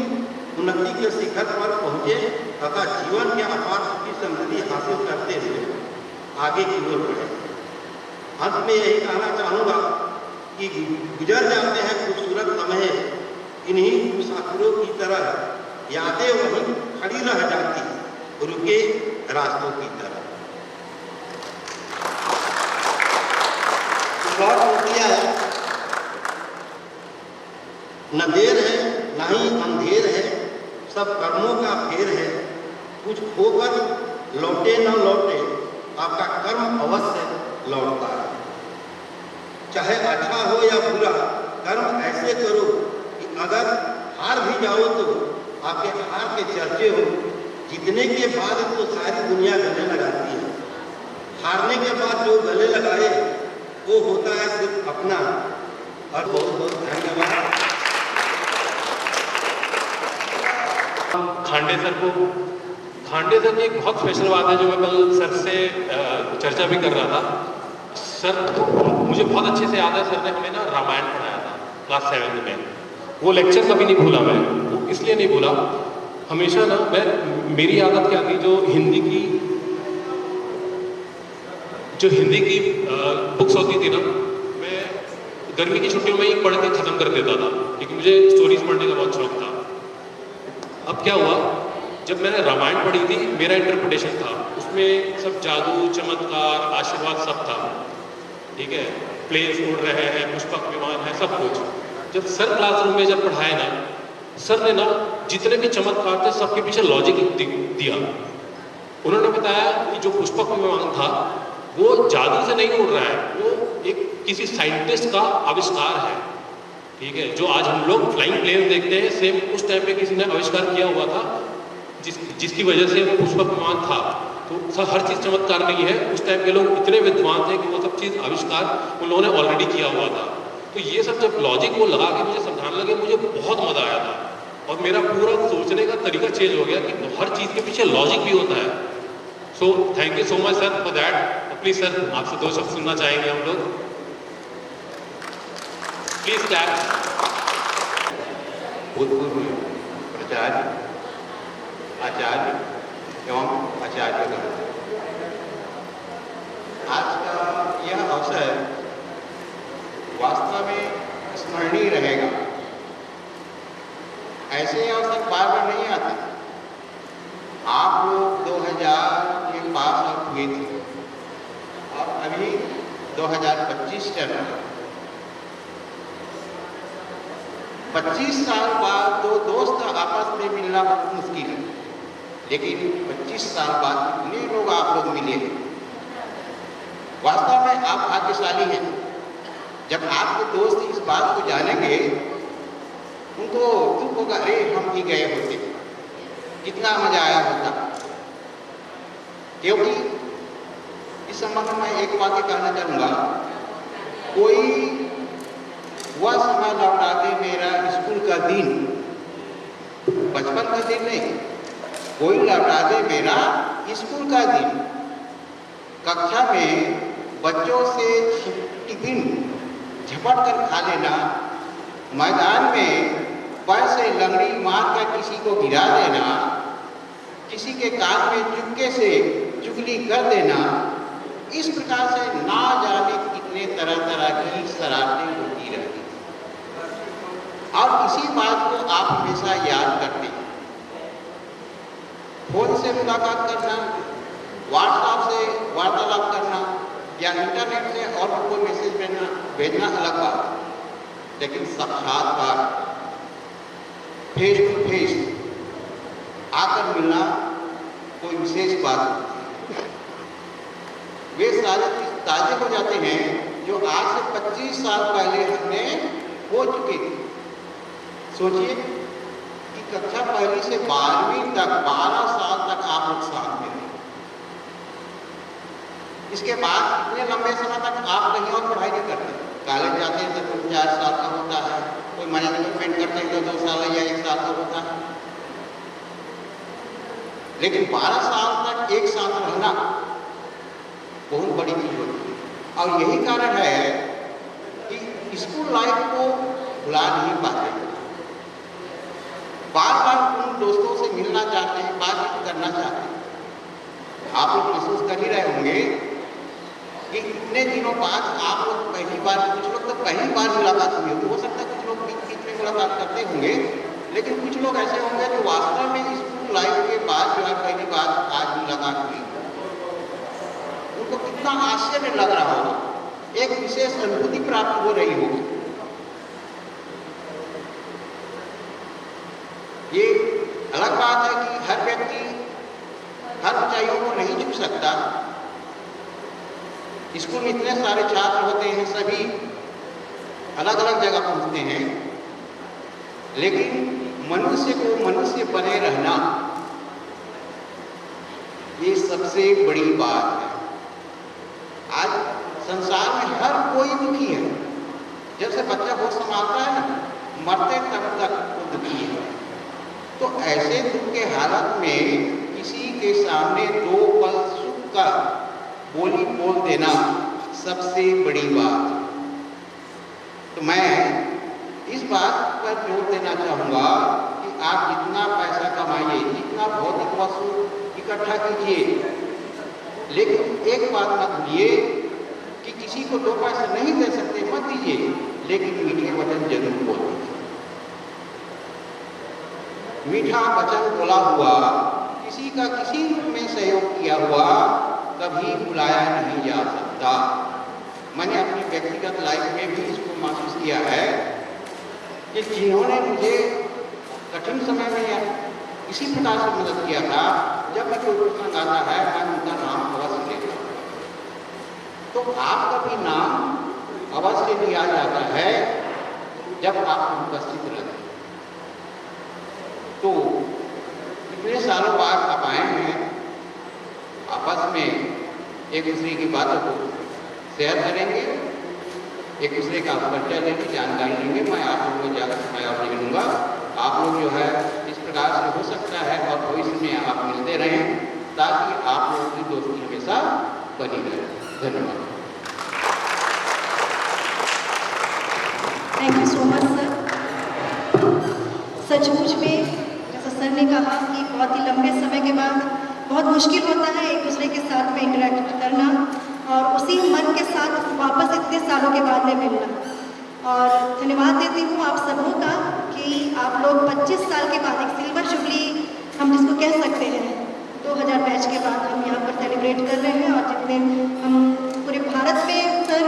[SPEAKER 8] उन्नति के शिखर पर पहुंचे तथा जीवन के अपार सुखी समृद्धि हासिल करते हुए आगे की ओर बढ़े। अंत में यही कहना चाहूँगा कि गुजर जाते हैं खूबसूरत लम्हे, इन्हीं मुसाफिरों की तरह यादें वहीं खड़ी रह जाती रुके रास्तों की तरह। और पंक्तियां है, न देर है न ही अंधेर है, सब कर्मों का फेर है। कुछ खोकर लौटे न लौटे, आपका कर्म अवश्य लौटता है। चाहे अच्छा हो या बुरा, कर्म ऐसे करो कि अगर हार भी जाओ तो आपके हार के चर्चे हो। जीतने के बाद तो सारी दुनिया गले लगाती है, हारने के बाद जो गले लगाए वो होता है सिर्फ अपना। और बहुत बहुत धन्यवाद।
[SPEAKER 6] खांडे सर की एक बहुत स्पेशल बात है जो मैं कल सर से चर्चा भी कर रहा था। सर मुझे बहुत अच्छे से याद है, सर ने हमें ना रामायण पढ़ाया था क्लास 7 में। वो लेक्चर कभी नहीं भूला मैं, वो इसलिए नहीं भूला, हमेशा ना मेरी आदत क्या थी, जो हिंदी की बुक्स होती थी ना, मैं गर्मी की छुट्टियों में ही पढ़ के ख़त्म कर देता था, क्योंकि मुझे स्टोरीज पढ़ने का बहुत शौक था। अब क्या हुआ, जब मैंने रामायण पढ़ी थी, मेरा इंटरप्रिटेशन था, उसमें सब जादू, चमत्कार, आशीर्वाद सब था, ठीक है, प्लेन्स उड़ रहे हैं, पुष्पक विमान है, सब कुछ। जब सर क्लासरूम में जब पढ़ाए ना, सर ने ना जितने भी चमत्कार थे सबके पीछे लॉजिक दिया। उन्होंने बताया कि जो पुष्पक विमान था वो जादू से नहीं उड़ रहा है, वो एक किसी साइंटिस्ट का आविष्कार है, ठीक है। जो आज हम लोग फ्लाइंग प्लेन देखते हैं, सेम उस टाइम पे किसी ने आविष्कार किया हुआ था, जिसकी वजह से वो पुष्पक विमान था। तो सर हर चीज़ चमत्कार नहीं है, उस टाइम के लोग इतने विद्वान थे कि वो सब चीज़ आविष्कार उन लोगों ने ऑलरेडी किया हुआ था। तो ये सब जब लॉजिक वो लगा के मुझे समझाने लगे, मुझे बहुत मज़ा आया था, और मेरा पूरा सोचने का तरीका चेंज हो गया कि हर चीज़ के पीछे लॉजिक भी होता है। So thank you so much sir for that. Please sir आपसे 2 शब्द सुनना चाहेंगे हम लोग, प्लीज़ क्लैप।
[SPEAKER 8] भूतपूर्व प्राचार्य, आचार्य एवं आचार्यगण, आज का यह अवसर वास्तव में स्मरणीय रहेगा। ऐसे अवसर बार बार नहीं आते। आप लोग 2000 के पास आउट हुए थे और अभी 2025 चल रहा है। 25 साल बाद 2 दोस्त आपस में मिलना बहुत मुश्किल है, लेकिन 25 साल बाद इतने लोग आप लोग मिले हैं। वास्तव में आप भाग्यशाली हैं। जब आपके दोस्त इस बात को जानेंगे, उनको दुख होगा, अरे हम भी गए होते, कितना मजा आया होता। क्योंकि इस संबंध में एक वाक्य कहना चाहूँगा, कोई वह समय लौटा दे मेरा स्कूल का दिन, बचपन का दिन नहीं, कोई लौटा दे मेरा स्कूल का दिन। कक्षा में बच्चों से टिफिन झपट कर खा लेना, मैदान में पैर से लंगड़ी मार कर किसी को गिरा देना, किसी के कान में चुपके से चुगली कर देना, इस प्रकार से ना जाने कितने तरह तरह की शरारतें होती रहती। और इसी बात को आप हमेशा याद करते हैं। फोन से मुलाकात करना, व्हाट्सएप से वार्तालाप करना या इंटरनेट से और कोई मैसेज भेजना अलग बात, लेकिन साक्षात्कार, फेस टू फेस आकर मिलना कोई विशेष बात होती है। वे सारे ताजे हो जाते हैं जो आज से 25 साल पहले हमने हो चुके थे। सोचिए कि कक्षा 1 से 12वीं तक 12 साल तक आप लोग साथ में रहे। इसके बाद इतने लंबे समय तक आप कहीं और पढ़ाई नहीं करते, कॉलेज जाते हैं तो 4 साल का होता है, कोई मैनेजमेंट करते हैं तो 2 साल या 1 साल का होता है, लेकिन 12 साल तक एक साथ रहना बहुत बड़ी चीज होती है। और यही कारण है कि स्कूल लाइफ को भुला नहीं पाते, बार बार उन दोस्तों से मिलना चाहते हैं, बातचीत करना चाहते हैं। आप लोग महसूस कर ही रहे होंगे कि इतने दिनों बाद आप लोग पहली बार, कुछ लोग तो पहली बार मुलाकात हुई होगी, हो सकता है कुछ लोग बीच बीच में मुलाकात करते होंगे, लेकिन कुछ लोग ऐसे होंगे जो वास्तव में स्कूल लाइफ के बाद जो है पहली बार आज मुलाकात हुई, उनको कितना आश्चर्य लग रहा होगा, एक विशेष अनुभूति प्राप्त हो रही होगी। ये अलग बात है कि हर व्यक्ति हर ऊंचाइयों को नहीं छू सकता। स्कूल में इतने सारे छात्र होते हैं, सभी अलग अलग जगह पहुंचते हैं, लेकिन मनुष्य को मनुष्य बने रहना ये सबसे बड़ी बात है। आज संसार में हर कोई दुखी है, जैसे बच्चा होश संभालता है ना, मरते तब तक वो दुखी है। तो ऐसे दुख के हालत में किसी के सामने 2 पल सुख का बोली बोल देना सबसे बड़ी बात। तो मैं इस बात पर जोर देना चाहूँगा कि आप जितना पैसा कमाइए, जितना भौतिक वस्तु इकट्ठा कीजिए, लेकिन एक बात मत भूलिए कि किसी को 2 पैसे नहीं दे सकते, मत दीजिए, लेकिन मीठे वचन जरूर बोल दीजिए। मीठा वचन बोला हुआ, किसी का किसी रूप में सहयोग किया हुआ कभी भुलाया नहीं जा सकता। मैंने अपनी व्यक्तिगत लाइफ में भी इसको महसूस किया है कि जिन्होंने मुझे कठिन समय में इसी प्रकार से मदद किया था, जब भी कोई प्रसंग आता है मैं उनका नाम अवश्य लेता हूँ। तो आपका भी नाम अवश्य लिया जाता है जब आप उपस्थित रहते हैं। तो इतने सालों बाद आप आए हैं, आपस में एक दूसरे की बातों को शेयर करेंगे, एक दूसरे का परिचय लेंगे, जानकारी लेंगे। मैं आप लोगों को ज़्यादा समय नहीं लूँगा। आप लोग जो है इस प्रकार से हो सकता है और भविष्य में आप मिलते रहें, ताकि आप लोगों की दोस्ती हमेशा बनी रहे। धन्यवाद।
[SPEAKER 5] Thank you so much sir. सचमुच में जैसा सर ने कहा कि बहुत ही लंबे समय के बाद बहुत मुश्किल होता है एक दूसरे के साथ में इंटरेक्ट करना और उसी मन के साथ वापस इतने सालों के बाद में मिलना। और धन्यवाद देती हूँ आप सबों का कि आप लोग 25 साल के बाद एक सिल्वर जुबली हम जिसको कह सकते हैं 2000 बैच के बाद हम यहाँ पर सेलिब्रेट कर रहे हैं। और जितने हम पूरे भारत में सर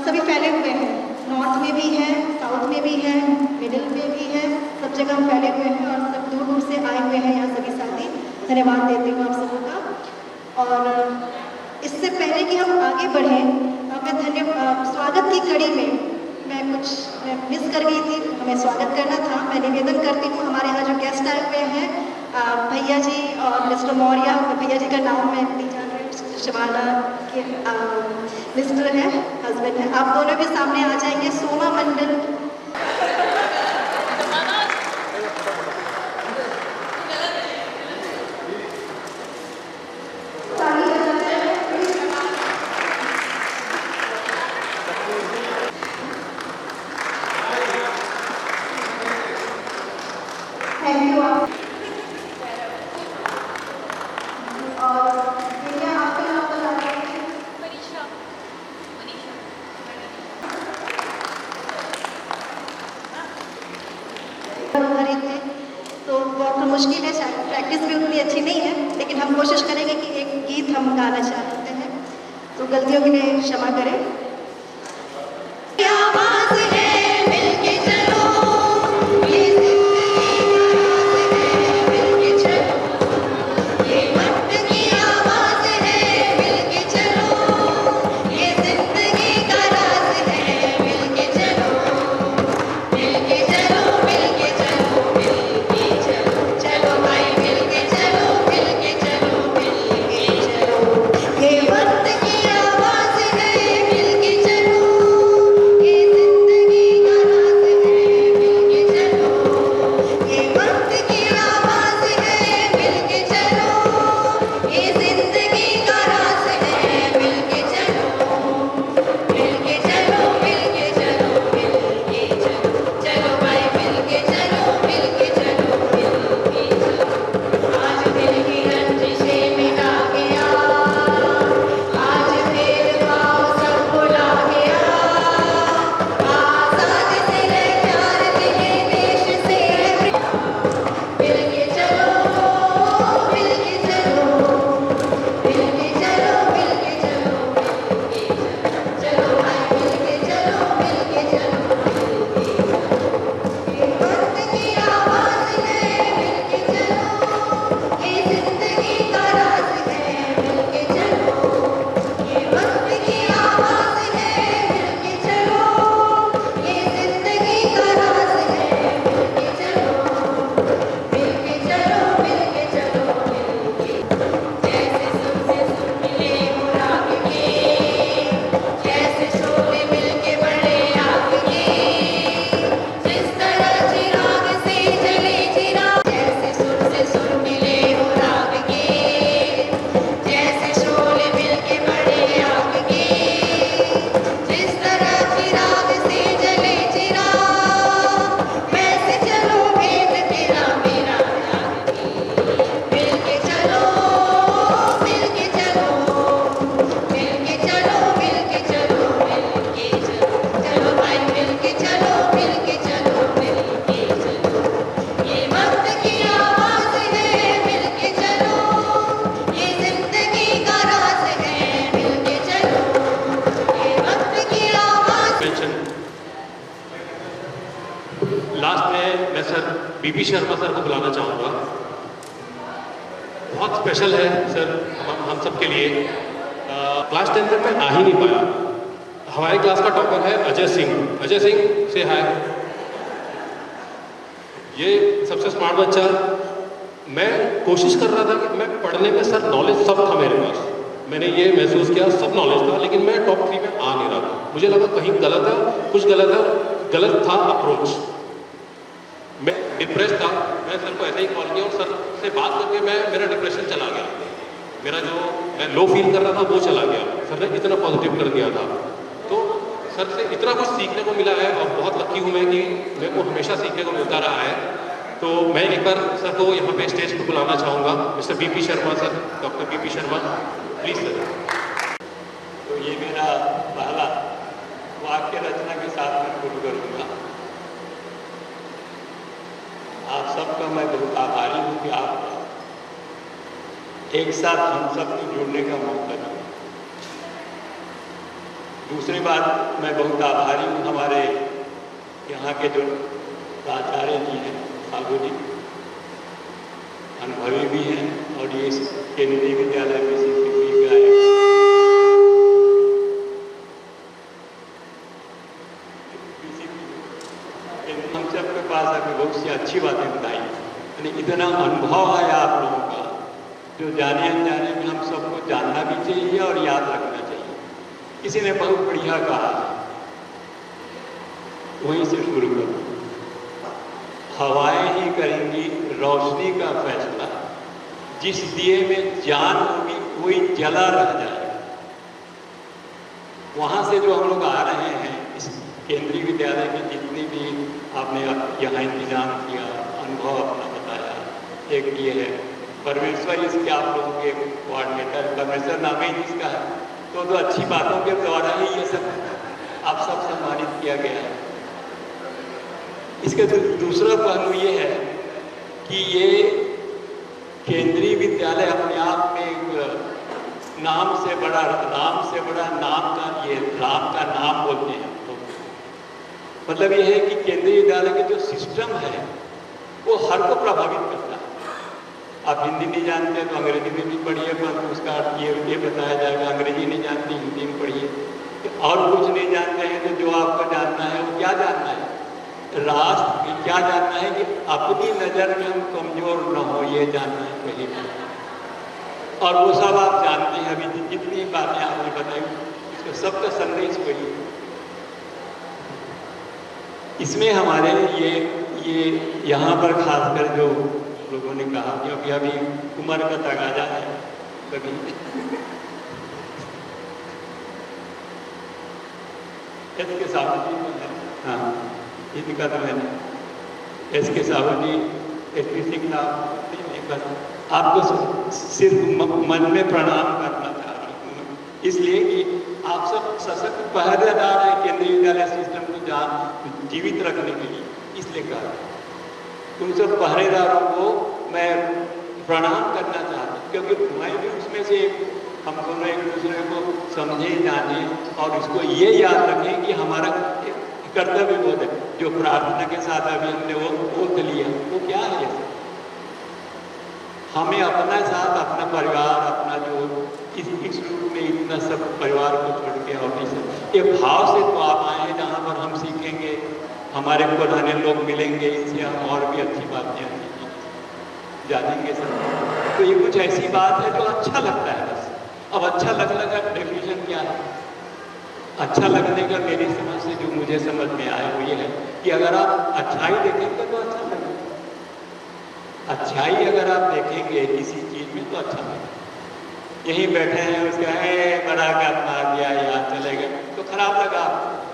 [SPEAKER 5] सभी फैले हुए हैं, नॉर्थ में भी हैं, साउथ में भी हैं, मिडिल में भी हैं, सब जगह हम फैले हुए हैं और सब दूर दूर से आए हुए हैं यहाँ सभी साथी। धन्यवाद देती हूँ आप सबों का। और इससे पहले कि हम आगे बढ़ें, मैं स्वागत की कड़ी में मैं मिस कर गई थी, हमें स्वागत करना था। मैं निवेदन करती हूँ हमारे यहाँ जो गेस्ट आए हुए हैं भैया जी और मिस्टर मौर्य, भैया जी का नाम मैं नहीं जान रही, मिस्टर शिवाला के मिस्टर हैं, हस्बैंड हैं, आप दोनों भी सामने आ जाएंगे। सोमा मंडल मुश्किल है, शायद प्रैक्टिस भी उतनी अच्छी नहीं है, लेकिन हम कोशिश करेंगे कि एक गीत हम गाना चाहते हैं, तो गलतियों के लिए क्षमा करें। ये वक्त की आवाज़ है,
[SPEAKER 6] बीपी शर्मा सर को बुलाना चाहूँगा। बहुत स्पेशल है सर हम सब के लिए। क्लास 10 में मैं आ ही नहीं पाया। हमारे क्लास का टॉपर है अजय सिंह। अजय सिंह से हाय। ये सबसे स्मार्ट बच्चा। मैं कोशिश कर रहा था कि मैं पढ़ने में सर नॉलेज सब था मेरे पास, मैंने ये महसूस किया सब नॉलेज था, लेकिन मैं टॉप 3 में आ नहीं रहा था। मुझे लगा कहीं गलत है, कुछ गलत है, गलत था अप्रोच। मैं डिप्रेस था। मैं सर को ऐसे ही कॉल किया और सर से बात करके मेरा डिप्रेशन चला गया। मेरा जो मैं लो फील कर रहा था वो चला गया। सर ने इतना पॉजिटिव कर दिया था। तो सर से इतना कुछ सीखने को मिला है और बहुत लकी हूँ मैं कि मेरे को हमेशा सीखने को मिलता रहा है। तो मैं एक बार सर को यहाँ पे स्टेज पर बुलाना चाहूँगा। Mister BP Sharma sir, doctor BP Sharma, please sir.
[SPEAKER 8] तो ये मेरा पहला वाक्य रचना के साथ मैं शुरू करूँगा। आप सबका मैं बहुत आभारी हूँ कि आप एक साथ हम सबको जुड़ने का मौका दिया। दूसरी बात, मैं बहुत आभारी हूँ हमारे यहाँ के जो प्राचार्य जी हैं, साहू जी, अनुभवी भी हैं और ये केंद्रीय विद्यालय में शिक्षक भी आए। हम सबके पास आके बहुत सी अच्छी बातें बताई, यानी इतना अनुभव है आप लोगों का जो जाने अनजाने में हम सबको जानना भी चाहिए और याद रखना चाहिए। किसी ने बहुत बढ़िया कहा, वहीं से शुरू करो। हवाएं ही करेंगी रोशनी का फैसला, जिस दिए में जान होगी कोई जला रह जाएगा। वहाँ से जो हम लोग आ रहे हैं, इस केंद्रीय विद्यालय में जितनी भी आपने यहाँ इंतजाम किया, अनुभव अपना बताया, एक ये है परमेश्वर, इसके आप लोगों के कोऑर्डिनेटर परमेश्वर नाम ही जिसका है, तो अच्छी बातों के द्वारा ही ये सब आप सब सम्मानित किया गया है। इसका दूसरा पहलू ये है कि ये केंद्रीय विद्यालय अपने आप में एक नाम से बड़ा नाम का, ये राम का नाम बोलते हैं। मतलब ये है कि केंद्रीय विद्यालय के जो सिस्टम है वो हर को प्रभावित करता है। आप हिंदी नहीं जानते तो अंग्रेजी में भी पढ़िए, पर उसका ये बताया जाएगा। अंग्रेजी नहीं जानते, हिंदी में पढ़िए। और कुछ नहीं जानते हैं तो जो आपको जानना है वो क्या जानना है, राष्ट्र क्या जानना है कि अपनी नज़र में हम कमजोर न हो, ये जानना है पहली बात। और वो सब आप जानते हैं। अभी जितनी बातें आपने बताई उसका सबका संदेश वही है। इसमें हमारे ये यहाँ पर खासकर जो लोगों ने कहा, क्योंकि अभी उम्र का तगाजा है, कभी इसके साथ हाँ इनका तो मैंने इसके साहू जी एसपी सिंह बस आपको सिर्फ मन में प्रणाम करना चाहता हूँ, इसलिए कि आप सब सशक्त पहरेदार हैं केंद्रीय विद्यालय सिस्टम को जीवित रखने के लिए। इसलिए कहा उन सब पहरेदारों को मैं प्रणाम करना चाहता हूँ, क्योंकि मैं भी उसमें से हम दोनों एक दूसरे को समझे जाने और उसको ये याद रखें कि हमारा कर्तव्य बोध है। जो प्रार्थना के साथ अभी हमने वो ओत लिया, वो क्या है? हमें अपना साथ, अपना परिवार, अपना जो इस रूप में इतना सब परिवार को छोड़ के और ये भाव से तो आप आए हैं जहाँ पर हम सीखेंगे, हमारे पुराने लोग मिलेंगे, इससे हम और भी अच्छी बातें जानेंगे सब। तो ये कुछ ऐसी बात है जो अच्छा लगता है। बस अब अच्छा लगने का डेफिनेशन क्या है? अच्छा लगने का मेरी समझ से जो मुझे समझ में आया वो ये है कि अगर आप अच्छाई देखेंगे तो अच्छा लगेगा। अच्छाई अगर आप देखेंगे किसी चीज़ में तो अच्छा लगेगा। यहीं बैठे हैं उसका बड़ा का अपना आ गया यहाँ चले गए तो खराब लगा,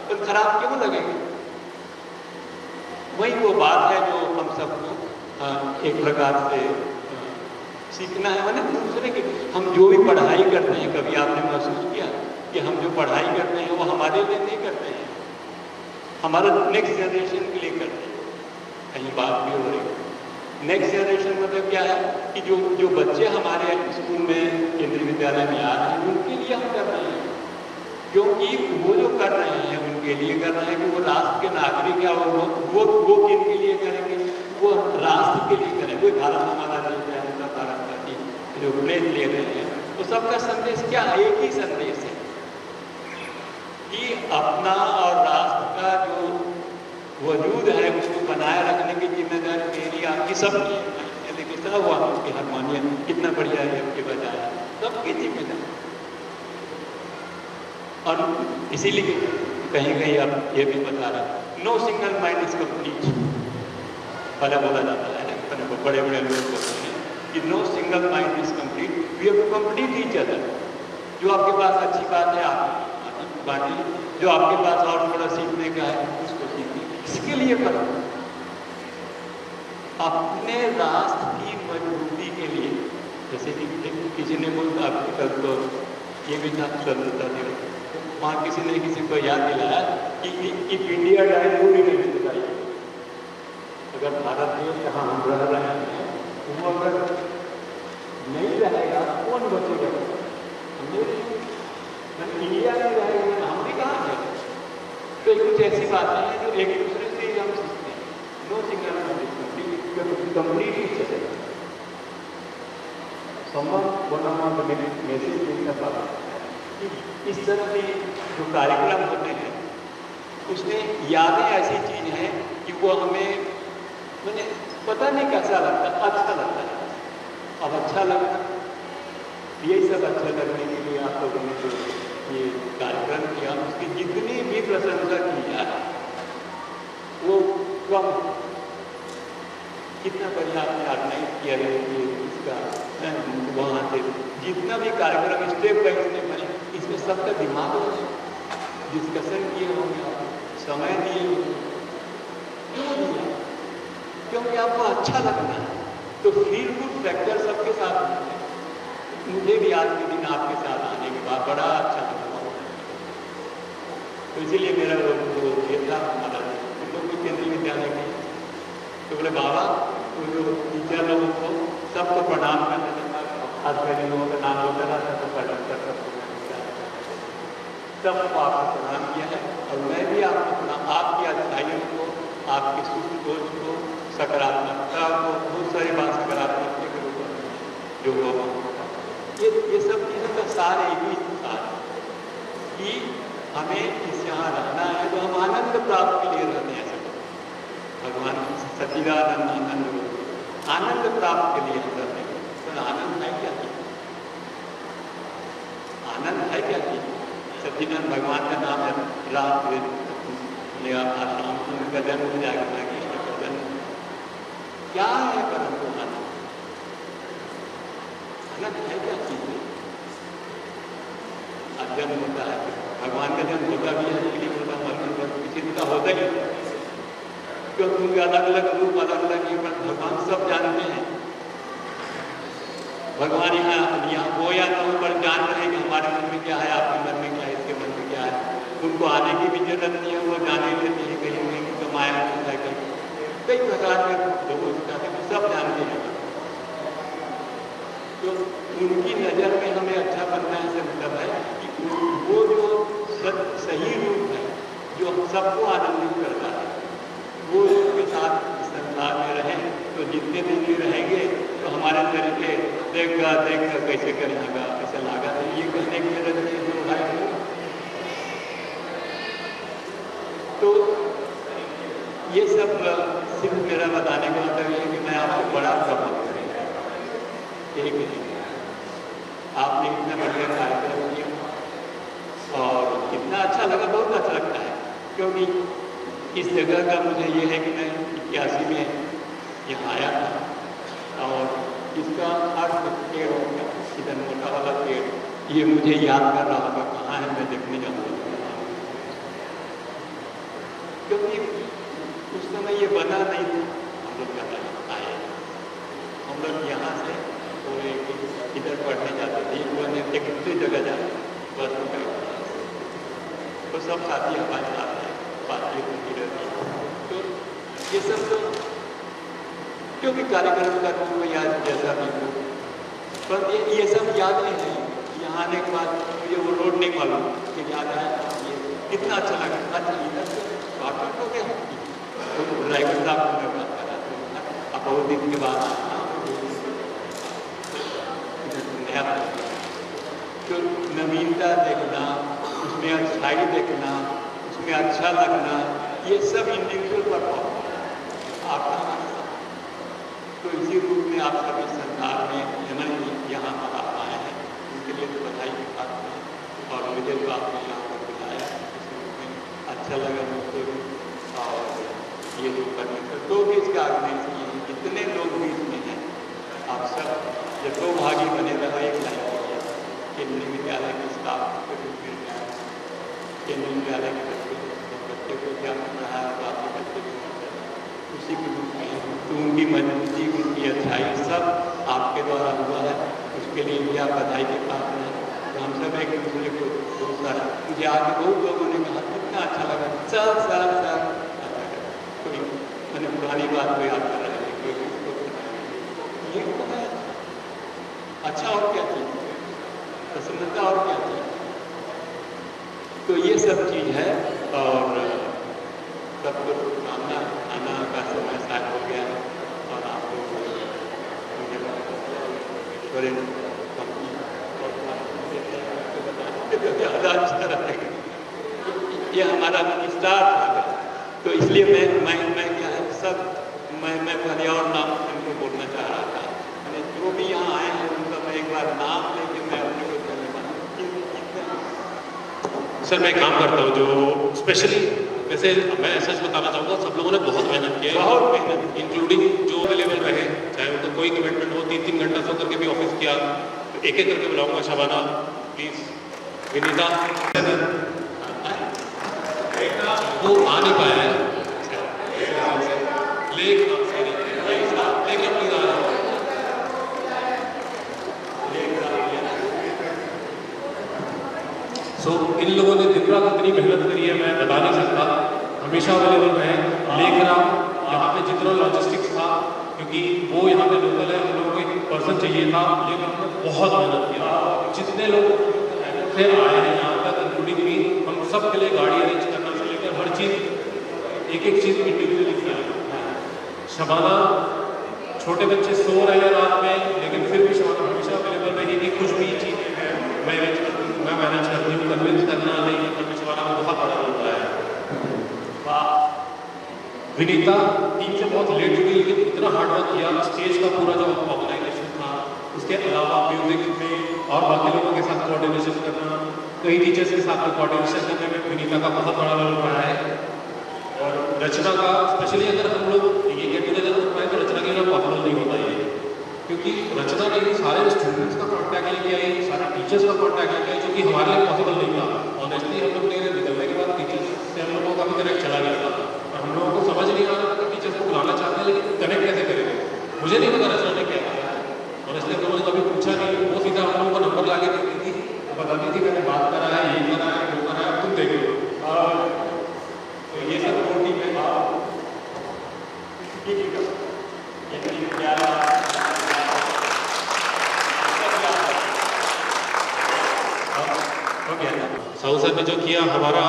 [SPEAKER 8] तो खराब क्यों लगेगा? वही वो बात है जो हम सबको एक प्रकार से सीखना है। मैंने दूसरे के हम जो भी पढ़ाई करते हैं, कभी आपने महसूस किया कि हम जो पढ़ाई करते हैं वो हमारे लिए नहीं करते हैं, हमारा नेक्स्ट जनरेशन के लिए करते हैं। कहीं बात भी हो रही है नेक्स्ट जनरेशन मतलब क्या है कि जो बच्चे हमारे स्कूल में केंद्रीय विद्यालय में आ रहे हैं उनके लिए हम कर रहे हैं, क्योंकि वो जो कर रहे हैं उनके लिए कर रहे हैं कि वो राष्ट्र के नागरिक है। वो किन के लिए करेंगे?
[SPEAKER 9] वो राष्ट्र के लिए करें। कोई भारत हमारा देश है, उनका भारत का देश जो प्लेन ले रहे हैं, तो सबका संदेश क्या है? एक ही संदेश है कि अपना और राष्ट्र का जो वजूद है उसको बनाए रखने की जिम्मेदारी मेरी, आपकी, सबकी है। देखिए सब हुआ उसकी हारमोनियम कितना बढ़िया है, आपके बजाय सबकी जिम्मेदारी। और इसीलिए कहीं कहीं अब ये भी बता रहा, no single mind is complete. पहले बोला जाता है ना, बड़े बड़े लोग बोलते हैं कि no single mind is complete, we have to complete each other. जो आपके पास अच्छी बात है आप बांटिए, जो आपके पास और थोड़ा सीखने का है उसको सीखिए। इसके लिए करो अपने राष्ट्र की मजबूती के लिए। जैसे कि किसी ने बोला कल तो ये भी था स्वतंत्रता दिवस, वहाँ किसी ने किसी को याद दिलाया कि इफ इंडिया डाई पूरी नहीं बताई। अगर भारत देश जहाँ हम रह रहे हैं वो अगर नहीं रहेगा कौन बचेगा? इंडिया नहीं रहेगा तो हम भी कहाँ जाएंगे? तो कुछ ऐसी बातें हैं जो एक दूसरे से हम सीखते हैं। नो सिंगल कंप्लीट ही चलेगा। संबंध बनाना मैसेज देने का कि इस तरह के जो कार्यक्रम होते हैं उसमें यादें ऐसी चीज हैं कि वो हमें मैंने पता नहीं कैसा लगता, अच्छा लगता है। अब अच्छा लगता, यही सब अच्छा लगने के लिए आप लोगों ने जो ये कार्यक्रम किया उसकी जितनी भी प्रशंसा की जाए वो कम। कितना बढ़िया आपने ऑर्गेनाइज किया है ये इसका, वहाँ से जितना भी कार्यक्रम स्टेप बाई स्टेप है इसमें सबका दिमाग डिस्कशन किए होंगे, समय दिए, क्यों दिया? क्योंकि आपको अच्छा लगना है। तो फील गुड फैक्टर सबके साथ होते हैं। मुझे भी आज के दिन आपके साथ आने के बाद बड़ा अच्छा लगा। तो इसीलिए मेरा जो ये था हमारा तो केंद्रीय विद्यालय के तो बोले बाबा तो जो टीचर लोगों को सबको प्रणाम करने लगा। खासकर इन लोगों का नाम होता रहा था तो सबको आपको प्रणाम किया है। और मैं भी आपको प्रणाम, आपकी अच्छाइयों को, आपकी सूझ सोच को, सकारात्मकता को, बहुत सारी बात सकारात्मक के रूप में जो ये सब चीज़ों का सार एक ही सार कि हमें इस यहाँ रहना है तो हम आनंद प्राप्त के लिए रहते हैं। सब भगवान सच्चिदानंद आनंद आनंद प्राप्त के लिए हम रहते हैं। तो आनंद है क्या चीज? आनंद है क्या चीज? सच्चिदानंद भगवान का नाम है, राम उनका जन्म हो जाएगा, कृष्ण का जन्म क्या है? परंतु आनंद है क्या चीज? जन्म होता है, भगवान का जन्म होता भी है, इसलिए होता है, किसी का होता ही क्योंकि उनके अलग अलग रूप, अलग अलग ये भगवान सब जानते हैं। भगवान यहाँ वो या ना हो पर जान रहे हैं कि हमारे मन में क्या है, आपके मन में क्या है, इसके मन में क्या है। उनको आने की भी जरूरत नहीं है, वो जाने लेते हैं कहीं कहीं तो माया होता है, कई प्रकार के लोग चाहते हैं, सब जानते हैं। तो उनकी नज़र में हमें अच्छा बनना है से मतलब है कि वो जो सही रूप है जो हम सबको आनंदित करता है वो उसके साथ संसार में रहें। तो जितने दिन भी रहेंगे तो हमारे तरीके देखा कैसे करेगा, कैसे लागा, तो ये कहने की जरूरत नहीं जो है। तो ये सब सिर्फ मेरा बताने का मतलब ये है कि मैं आपको बड़ा प्रभाव करेंगे। एक आपने इतना बढ़िया कार्यक्रम किया और कितना अच्छा लगा, बहुत अच्छा लगता है। क्योंकि इस जगह का मुझे ये है कि मैं 81 में यहाँ आया था और इसका अर्थ पेड़ होगा, इधर मोटा वाला पेड़, ये मुझे याद कर रहा होगा कहाँ है, मैं देखने जाऊँगा। क्योंकि उस समय ये बना नहीं था, हम लोग यहाँ आए, हम लोग यहाँ से तो इधर पढ़ने जाते थे, एक दूसरी जगह जाते बस तो सब साथी हमारे साथ हैं, बातचीत होती रहती है। तो ये सब तो क्योंकि कार्यक्रम का रूप में याद जैसा भी हो, पर ये सब यादें हैं। यहाँ आने के बाद मुझे वो रोड नहीं मालूम कि याद आया, ये कितना अच्छा लगा। अच्छा इधर से बाकी तो क्या ड्राइवर साहब को मैं बात करा बहुत दिन के बाद आया नया, तो नवीनता देखना, उसमें अच्छाई देखना, उसमें अच्छा लगना, ये सब इंडिविजुअल परफॉर्मेंस आपका हमारे साथ। तो इसी रूप में आप सभी सरकार में हमारे यहाँ पर आप आए हैं, उनके लिए तो बधाई की बात है। और मुझे तो आपने यहाँ पर बुलाया, इस रूप में अच्छा लगा मुझको भी। और ये जो परमेश्वर तो भी इसका ऑर्गेनाइजेशन जितने लोग भी इसमें हैं, आप सब जब दो भागी बने रहो एक लाइन केंद्रीय विद्यालय के स्टाफ केंद्रीय विद्यालय के बच्चे को क्या पढ़ाया और बाकी बच्चे को उसी के रूप में तो उनकी मजबूती उनकी अच्छाई सब आपके द्वारा हुआ है, उसके लिए भी आप बधाई के पात्र हैं। तो हम सब एक दूसरे को बहुत सारा मुझे आगे बहुत लोगों ने कहा कितना अच्छा लगा, सब कोई मैंने पुरानी बात को याद कर रहे हैं, कोई ये तो है अच्छा और क्या चाहिए, प्रसन्नता और क्या चाहिए। तो ये सब चीज़ है और सबको शुभकामना। आना का समय स्टार्ट हो गया और आप लोग ज़्यादा अच्छा रहेगा, ये हमारा स्टार्ट था। तो इसलिए मैं क्या है सब मैं पहले और नाम उनको बोलना चाह रहा था, मैंने जो भी यहाँ आए हैं उनका मैं एक बार नाम लेके मैं अपने को
[SPEAKER 6] सर मैं काम करता हूँ जो स्पेशली, वैसे मैं सच बताना चाहूँगा सब लोगों ने बहुत मेहनत की है,
[SPEAKER 9] बहुत मेहनत,
[SPEAKER 6] इंक्लूडिंग जो अवेलेबल रहे, चाहे उनका कोई कमिटमेंट हो, 3-3 घंटा सो करके भी ऑफिस किया। तो एक एक करके बुलाऊंगा। शबाना प्लीज, विनीता वो आ नहीं पाया है, लेकिन सो इन लोगों ने दिन रात इतनी मेहनत करी है मैं बता नहीं सकता, हमेशा अवेलेबल रहे। लेकिन यहाँ पे जितना लॉजिस्टिक्स था, क्योंकि वो यहाँ पे लोकल है, उन लोगों को एक पर्सन चाहिए था, लेकिन उन्होंने बहुत मेहनत किया। जितने लोग से आए हैं यहाँ तक इंक्लूडिंग भी, हम सब के लिए गाड़ी अरेंज करना से लेकर हर चीज़ एक एक चीज़ इंडिविजुअली किया। शबाना छोटे बच्चे सो रहे हैं रात में, लेकिन फिर भी शबाना हमेशा अवेलेबल रहेगी। कुछ भी चीज़ें हैं मैं मैनेज करती हूँ, कन्विंस करना नहीं करना, शबाना में बहुत बड़ा होता है। वाह, विनीता टीम से बहुत लेट जुड़ी, लेकिन इतना हार्डवर्क किया। स्टेज का पूरा जो ऑर्गेनाइजेशन था, उसके अलावा म्यूजिक में और बाकी लोगों के साथ कोऑर्डिनेशन करना, कई टीचर्स के साथ कोऑर्डिनेशन करने में विनीता का बहुत बड़ा रोल रहा है। और रचना का स्पेशली अगर हम लोग ये गेट टुगेदर कर पाए तो रचना के लिए पॉसिबल नहीं होता ये, क्योंकि रचना ने सारे स्टूडेंट्स का कॉन्टैक्ट लेके आई, सारे टीचर्स का कॉन्टैक्ट लेके आई, जो कि हमारे लिए पॉसिबल नहीं था। ऑनेस्टली हम लोग ने निकलने के बाद टीचर्स से हम लोगों का भी कनेक्ट चला गया था, और हम लोगों को समझ नहीं आ रहा था कि टीचर्स को बुलाना चाहते हैं लेकिन कनेक्ट कैसे करेंगे। मुझे नहीं पता रचना ने क्या किया, ऑनेस्टली हम लोगों ने कभी पूछा नहीं। वो सीधा हम लोगों को नंबर ला के देती थी, बताती थी मैंने बात करा है, ये करा है, वो करा है, तुम देख लो। तो ये सब रोटी में साहू सर ने जो किया हमारा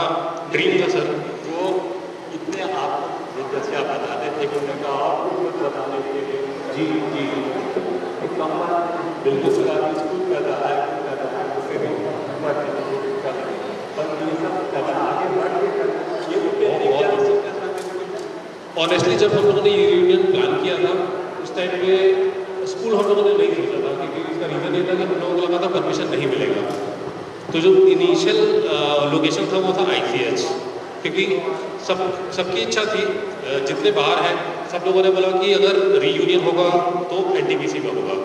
[SPEAKER 6] ड्रीम था सर,
[SPEAKER 9] वो इतने आप जैसे आप बताते थे कि उन्होंने कहा और कुछ बताने के लिए
[SPEAKER 6] जी जी
[SPEAKER 9] बिल्कुल स्कूल कर रहा है पर ये सब आगे बढ़ के
[SPEAKER 6] ऑनेस्टली जब हम लोगों ने ये यूनियन प्लान किया था उस टाइम पे स्कूल हम लोगों ने नहीं सोचा था, क्योंकि इसका रीज़न ये था कि हम लोगों को लगा था परमिशन नहीं मिलेगा। तो जो इनिशियल लोकेशन था वो था ICH, क्योंकि सबकी इच्छा थी, जितने बाहर हैं सब लोगों ने बोला कि अगर रीयूनियन होगा तो NTPC में होगा।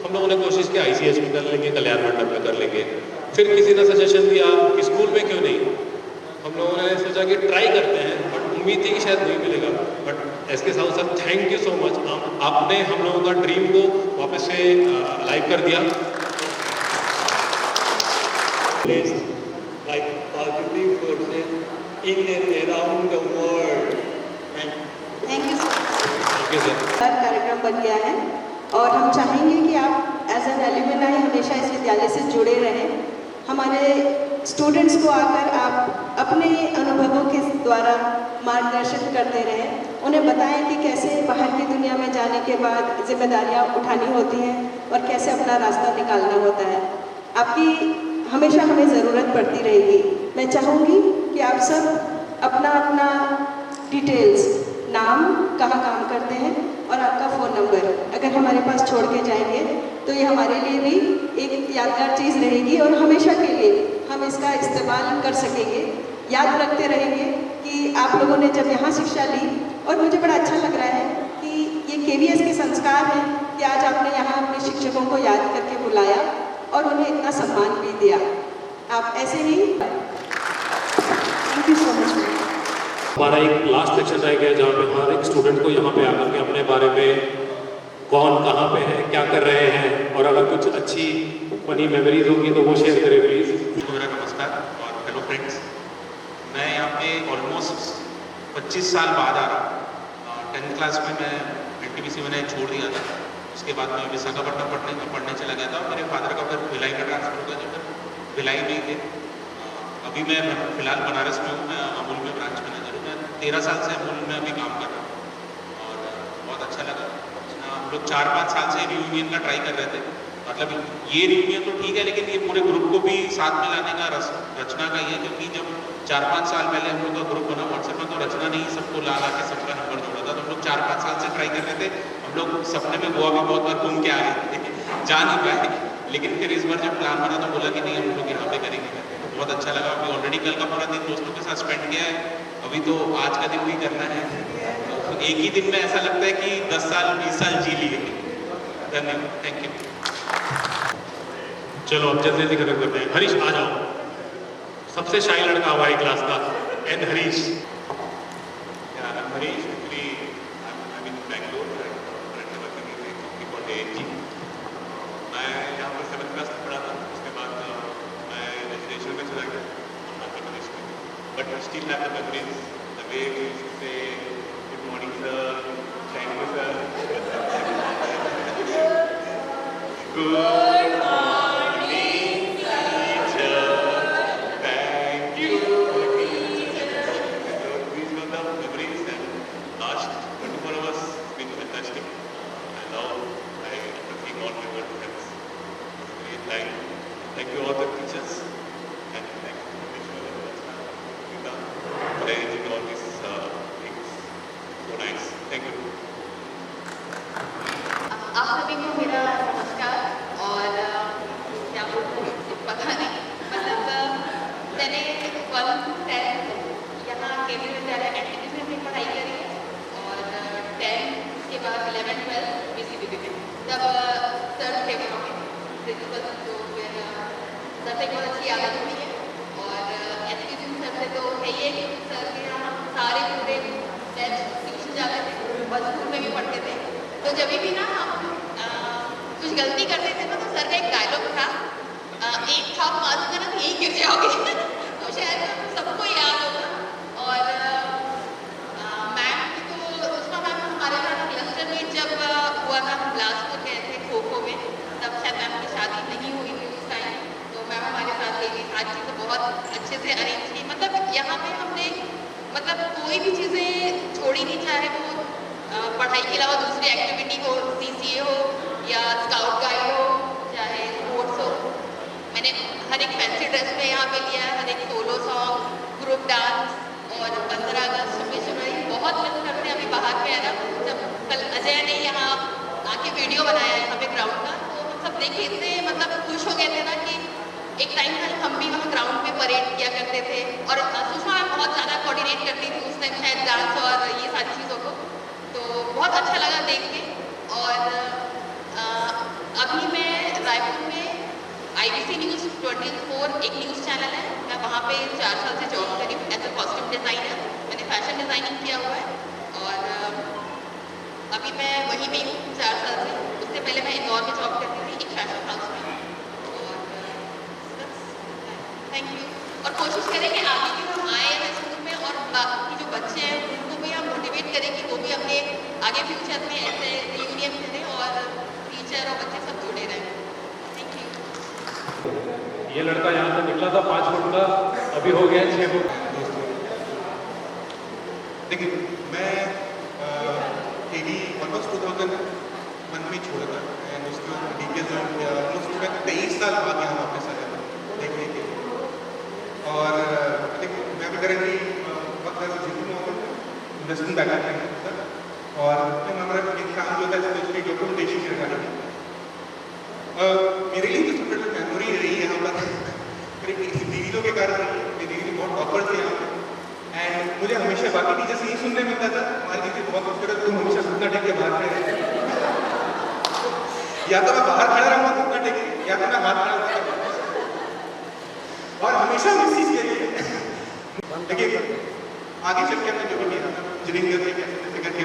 [SPEAKER 6] हम लोगों ने कोशिश की ICH में कर लेंगे, कल्याण मंडप में कर लेंगे। फिर किसी ने सजेशन दिया कि स्कूल में क्यों नहीं। हम लोगों ने सोचा कि ट्राई करते हैं, बट उम्मीद थी कि शायद नहीं मिलेगा। But SK Sahu sir thank you so much, आपने हम लोगों का ड्रीम को वापस से लाइव कर दिया।
[SPEAKER 9] like positive forces in and around the world.
[SPEAKER 5] Thank you
[SPEAKER 6] okay sir.
[SPEAKER 5] कार्यक्रम बन गया है और हम चाहेंगे कि आप एज एन एल्यूमिनाई हमेशा इस विद्यालय से जुड़े रहें। हमारे स्टूडेंट्स को आकर आप अपने अनुभवों के द्वारा मार्गदर्शन करते रहें, उन्हें बताएं कि कैसे बाहर की दुनिया में जाने के बाद जिम्मेदारियां उठानी होती हैं और कैसे अपना रास्ता निकालना होता है। आपकी हमेशा हमें ज़रूरत पड़ती रहेगी। मैं चाहूँगी कि आप सब अपना अपना डिटेल्स, नाम, कहाँ काम करते हैं और आपका फ़ोन नंबर अगर हमारे पास छोड़ के जाएंगे तो ये हमारे लिए भी एक यादगार चीज़ रहेगी और हमेशा के लिए हम इसका इस्तेमाल कर सकेंगे। याद रखते रहेंगे कि आप लोगों ने जब यहाँ शिक्षा ली, और मुझे बड़ा अच्छा लग रहा है कि ये KVS के संस्कार हैं कि आज आपने यहाँ अपने शिक्षकों को याद करके बुलाया और उन्हें इतना सम्मान भी दिया। आप ऐसे ही, थैंक यू सो मच।
[SPEAKER 6] हमारा एक लास्ट सेक्शन रह गया जहाँ पे हर एक स्टूडेंट को यहाँ पे आकर के अपने बारे में कौन कहाँ पे है, क्या कर रहे हैं, और अगर कुछ अच्छी फनी मेमोरीज होगी तो वो शेयर करें प्लीज़।
[SPEAKER 8] मेरा नमस्कार और हेलो फ्रेंड्स। मैं यहाँ पे ऑलमोस्ट 25 साल बाद आ रहा हूँ। 10th क्लास में मैं NTPC मैंने छोड़ दिया था। उसके बाद मैं विशाखापट्टनम पढ़ने चला गया था। मेरे फादर का फिर भिलाई का ट्रांसफर हो गया, जो फिर भिलाई में थे। अभी मैं फिलहाल बनारस में हूँ। मैं अमूल में ब्रांच मैनेजर हूँ। मैं 13 साल से अमूल में अभी काम कर रहा हूँ और बहुत अच्छा लगा। हम लोग 4-5 साल से रियूनियन का ट्राई कर रहे थे। मतलब ये रियूनियन तो ठीक है, लेकिन ये पूरे ग्रुप को भी साथ में लाने का रचना का ही है, क्योंकि जब 4-5 साल पहले हम लोग का ग्रुप बना व्हाट्सएप में, तो रचना ने ही सबको ला के सबका नंबर जोड़ा था। तो हम लोग 4-5 साल से ट्राई कर रहे थे। हम लोग सपने में गोवा भी बहुत बार घूम के आ रहे थे, जा नहीं पाए, लेकिन फिर इस बार जब प्लान बना तो बोला कि नहीं, हम लोग यहाँ पे करेंगे। बहुत अच्छा लगा। अभी ऑलरेडी कल का पूरा दिन दोस्तों के साथ स्पेंड किया है, अभी तो आज का दिन भी करना है। तो एक ही दिन में ऐसा लगता है कि 10 साल 20 साल जी लिए। धन्यवाद, थैंक यू।
[SPEAKER 6] चलो अब जल्दी जल्दी खत्म करते हैं। हरीश आ जाओ, सबसे शाही लड़का हुआ है क्लास का। And Harish.
[SPEAKER 8] Harish actually I mean Bangalore मैं यहाँ पर 7th क्लास में पढ़ा था। उसके बाद मैं रेजिडेंशियल में चला गया मध्य प्रदेश में, but still have the memories the way we used to say good morning sir, thank you sir, good morning teacher, thank you teacher. These were the memories, and last 24 hours been fantastic. I love, I think all my good friends. Great time. Thank you all the teachers, and thank you for arranging all these things. So nice. Thank you.
[SPEAKER 2] आप सभी को मेरा नमस्कार। और क्या बोलूँ पता नहीं, मतलब मैंने 1 to 10 यहाँ केंद्रीय विद्यालय NTPC में पढ़ाई करी है, और 10 के बाद 11-12 BCBB में। तब सर थे वहाँ पे प्रिंसिपल, तो फिर सर से बहुत अच्छी आदत हुई है। और एजुकेशन सर से तो है ही है कि सर के यहाँ सारे पूरे बैच ट्यूशन जाते थे और स्कूल में भी पढ़ते थे। तो जब भी ना हम कुछ गलती करते थे ना, तो सर का एक डायलॉग था, एक थाप मारूंगा ना तो यही गिर जाओगे। तो शायद सबको याद होगा। और मैम की तो उसका मैम हमारे साथ क्लस्टर में जब हुआ था, हम बिलासपुर गए थे खो-खो में, तब शायद मैम की शादी नहीं हुई थी उस टाइम। तो मैम हमारे साथ गई, आज चीज़ें बहुत अच्छे से अरेंज की। मतलब यहाँ पे हमने मतलब कोई भी चीज़ें छोड़ी नहीं, चाहे वो पढ़ाई के अलावा दूसरी एक्टिविटी हो, CCA हो या स्काउट गाइड हो, चाहे स्पोर्ट्स हो। मैंने हर एक फैंसी ड्रेस में यहाँ पे लिया है, हर एक सोलो सॉन्ग, ग्रुप डांस, और 15 अगस्त 26 जनवरी बहुत मिस करते हैं। अभी बाहर पे है ना, जब कल अजय ने यहाँ आके वीडियो बनाया है यहाँ पे ग्राउंड का, तो हम सब देख इतने मतलब खुश हो गए थे ना कि एक टाइम था हम भी वहाँ ग्राउंड पे परेड किया करते थे। और सुषमा मैम बहुत ज़्यादा कोऑर्डिनेट करती थी उस टाइम, शायद डांस और ये सारी चीज़ों को। तो बहुत अच्छा लगा देख के। और अभी मैं रायपुर में IBC न्यूज़ 24 एक न्यूज़ चैनल है, मैं वहाँ पे 4 साल से जॉब करी हूँ एज ए कॉस्ट्यूम डिज़ाइनर। मैंने फैशन डिज़ाइनिंग किया हुआ है, और अभी मैं वहीं पे हूँ 4 साल से। उससे पहले मैं इंदौर में जॉब करती थी एक फैशन हाउस में। और थैंक यू। और कोशिश करें कि आगे भी हम आए हैं स्कूल में, और बाकी जो बच्चे हैं उनको भी हम मोटिवेट करें कि वो भी अपने आगे फ्यूचर में ऐसे रियूनियन करें और टीचर और बच्चे सब जुड़े रहें। Thank you.
[SPEAKER 6] ये लड़का यहाँ से निकला था 5 फुट का, अभी हो गया 6 फुट।
[SPEAKER 1] देखिए मैं केडी ऑलमोस्ट 2001 में छोड़ा था एंड उसके बाद DPS ऑलमोस्ट मैं 23 साल बाद यहाँ वापस आया था देखने के लिए। और देखिए मैं भी करेंटली वक्त जितने में होता हूँ इन्वेस्टमेंट बैकअप करना सर और हमारा एक काम जो होता है स्पेशली डॉक्यूमेंटेशन के रिगार्डिंग मेरे लिए तो सबसे मेमोरी रही है यहाँ पर मेरे दीदियों के कारण मेरी दीदी बहुत टॉपर थे यहाँ पे एंड मुझे हमेशा बाकी टीचर से यही सुनने मिलता था हमारी दीदी बहुत खूबसूरत तुम हमेशा घुटना टेक के बाहर खड़े या तो मैं बाहर खड़ा रहूँगा घुटना टेक या तो मैं हाथ खड़ा रहूँगा और हमेशा मैं इस चीज़ के लिए देखिए आगे चल के हमने जो भी किया इंजीनियरिंग करके कैसे करके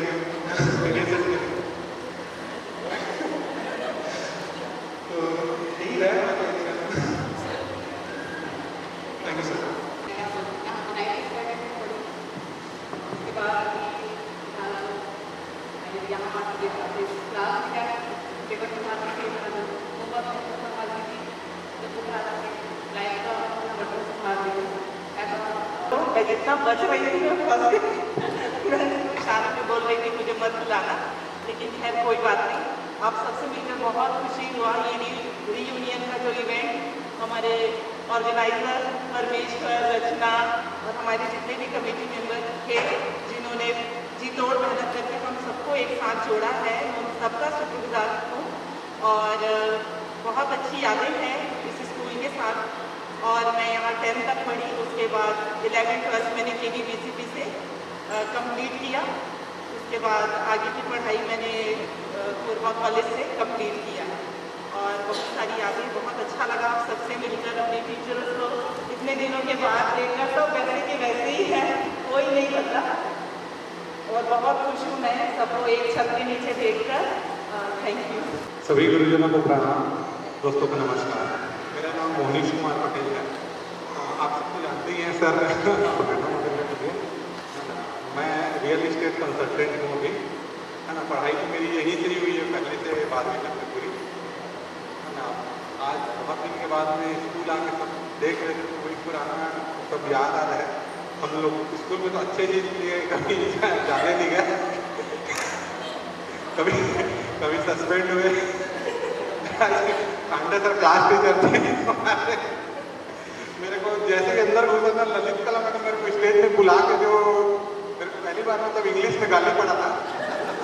[SPEAKER 1] तो यही रहा थैंक यू सर।
[SPEAKER 2] मैं जितना बच रही थी मैं फंस गई शादी में बोल रही थी मुझे मत बुलाना, लेकिन खैर कोई बात नहीं। आप सबसे मिलकर बहुत खुशी हुआ। ये रीयूनियन का जो इवेंट हमारे ऑर्गेनाइजर परमेश्वर, रचना और हमारे जितने भी कमेटी मेंबर थे जिन्होंने जी तोड़ मेहनत करके हम सबको एक साथ जोड़ा है, उन सबका शुक्रगुजार हूँ। और बहुत अच्छी यादें हैं इस स्कूल के साथ। और मैं यहाँ 10th तक पढ़ी, उसके बाद 11th 12th मैंने KDBCP से कंप्लीट किया। उसके बाद आगे की पढ़ाई मैंने कोरबा कॉलेज से कंप्लीट किया और बहुत सारी यादें, बहुत अच्छा लगा आप सबसे मिलकर, अपने टीचर्स को इतने दिनों के बाद देखकर। तो वैसे के वैसे ही है, कोई नहीं बदला और बहुत खुश हूँ मैं सबको एक छत के नीचे देखकर। Thank you.
[SPEAKER 6] सभी गुरुजनों को प्रणाम, दोस्तों को नमस्कार। मेरा नाम मोनीश कुमार पटेल है। आप सबको जानते ही हैं सर मैं रियल इस्टेट कंसल्टेंट हूँ अभी, है ना। पढ़ाई तो मेरी यहीं से ही हुई है, पहले से 12वीं तक पूरी, है ना। आज बहुत दिन के बाद में स्कूल आके सब देख रहे थे तो वही पुराना सब याद आ रहा है। हम लोग स्कूल में तो अच्छे चीज़ लिए कभी जाने नहीं गए, कभी सस्पेंड हुए। अंडर सर क्लास टीचर थे मेरे को जैसे ही अंदर घुसा था ललित कला में, तो मेरे को स्टेज पे बुला के जो मेरे को पहली बार मतलब इंग्लिश में गाली पड़ा था,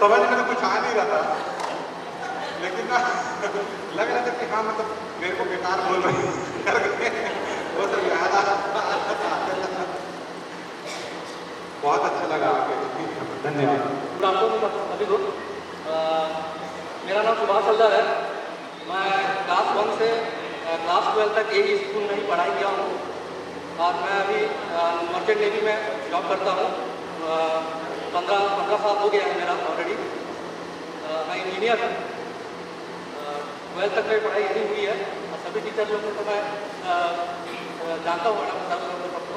[SPEAKER 6] समझ में तो कुछ आ नहीं रहा था, लेकिन ना लग रहा था कि हाँ मतलब मेरे को बेकार बोल रहे वो सब याद आ। बहुत अच्छा लगा आपके, धन्यवाद।
[SPEAKER 4] अभी तो मेरा नाम सुभाष हल्दर है। मैं क्लास 1 से क्लास 12 तक यही स्कूल में ही पढ़ाई किया हूँ और मैं अभी मर्चेंट नेवी में जॉब करता हूँ। 15 साल हो गया है मेरा ऑलरेडी। मैं इंजीनियर हूँ। 12 तक मेरी पढ़ाई यही हुई है और सभी टीचर लोगों को मैं जानता हूँ, मैडम सर लोगों को सबको।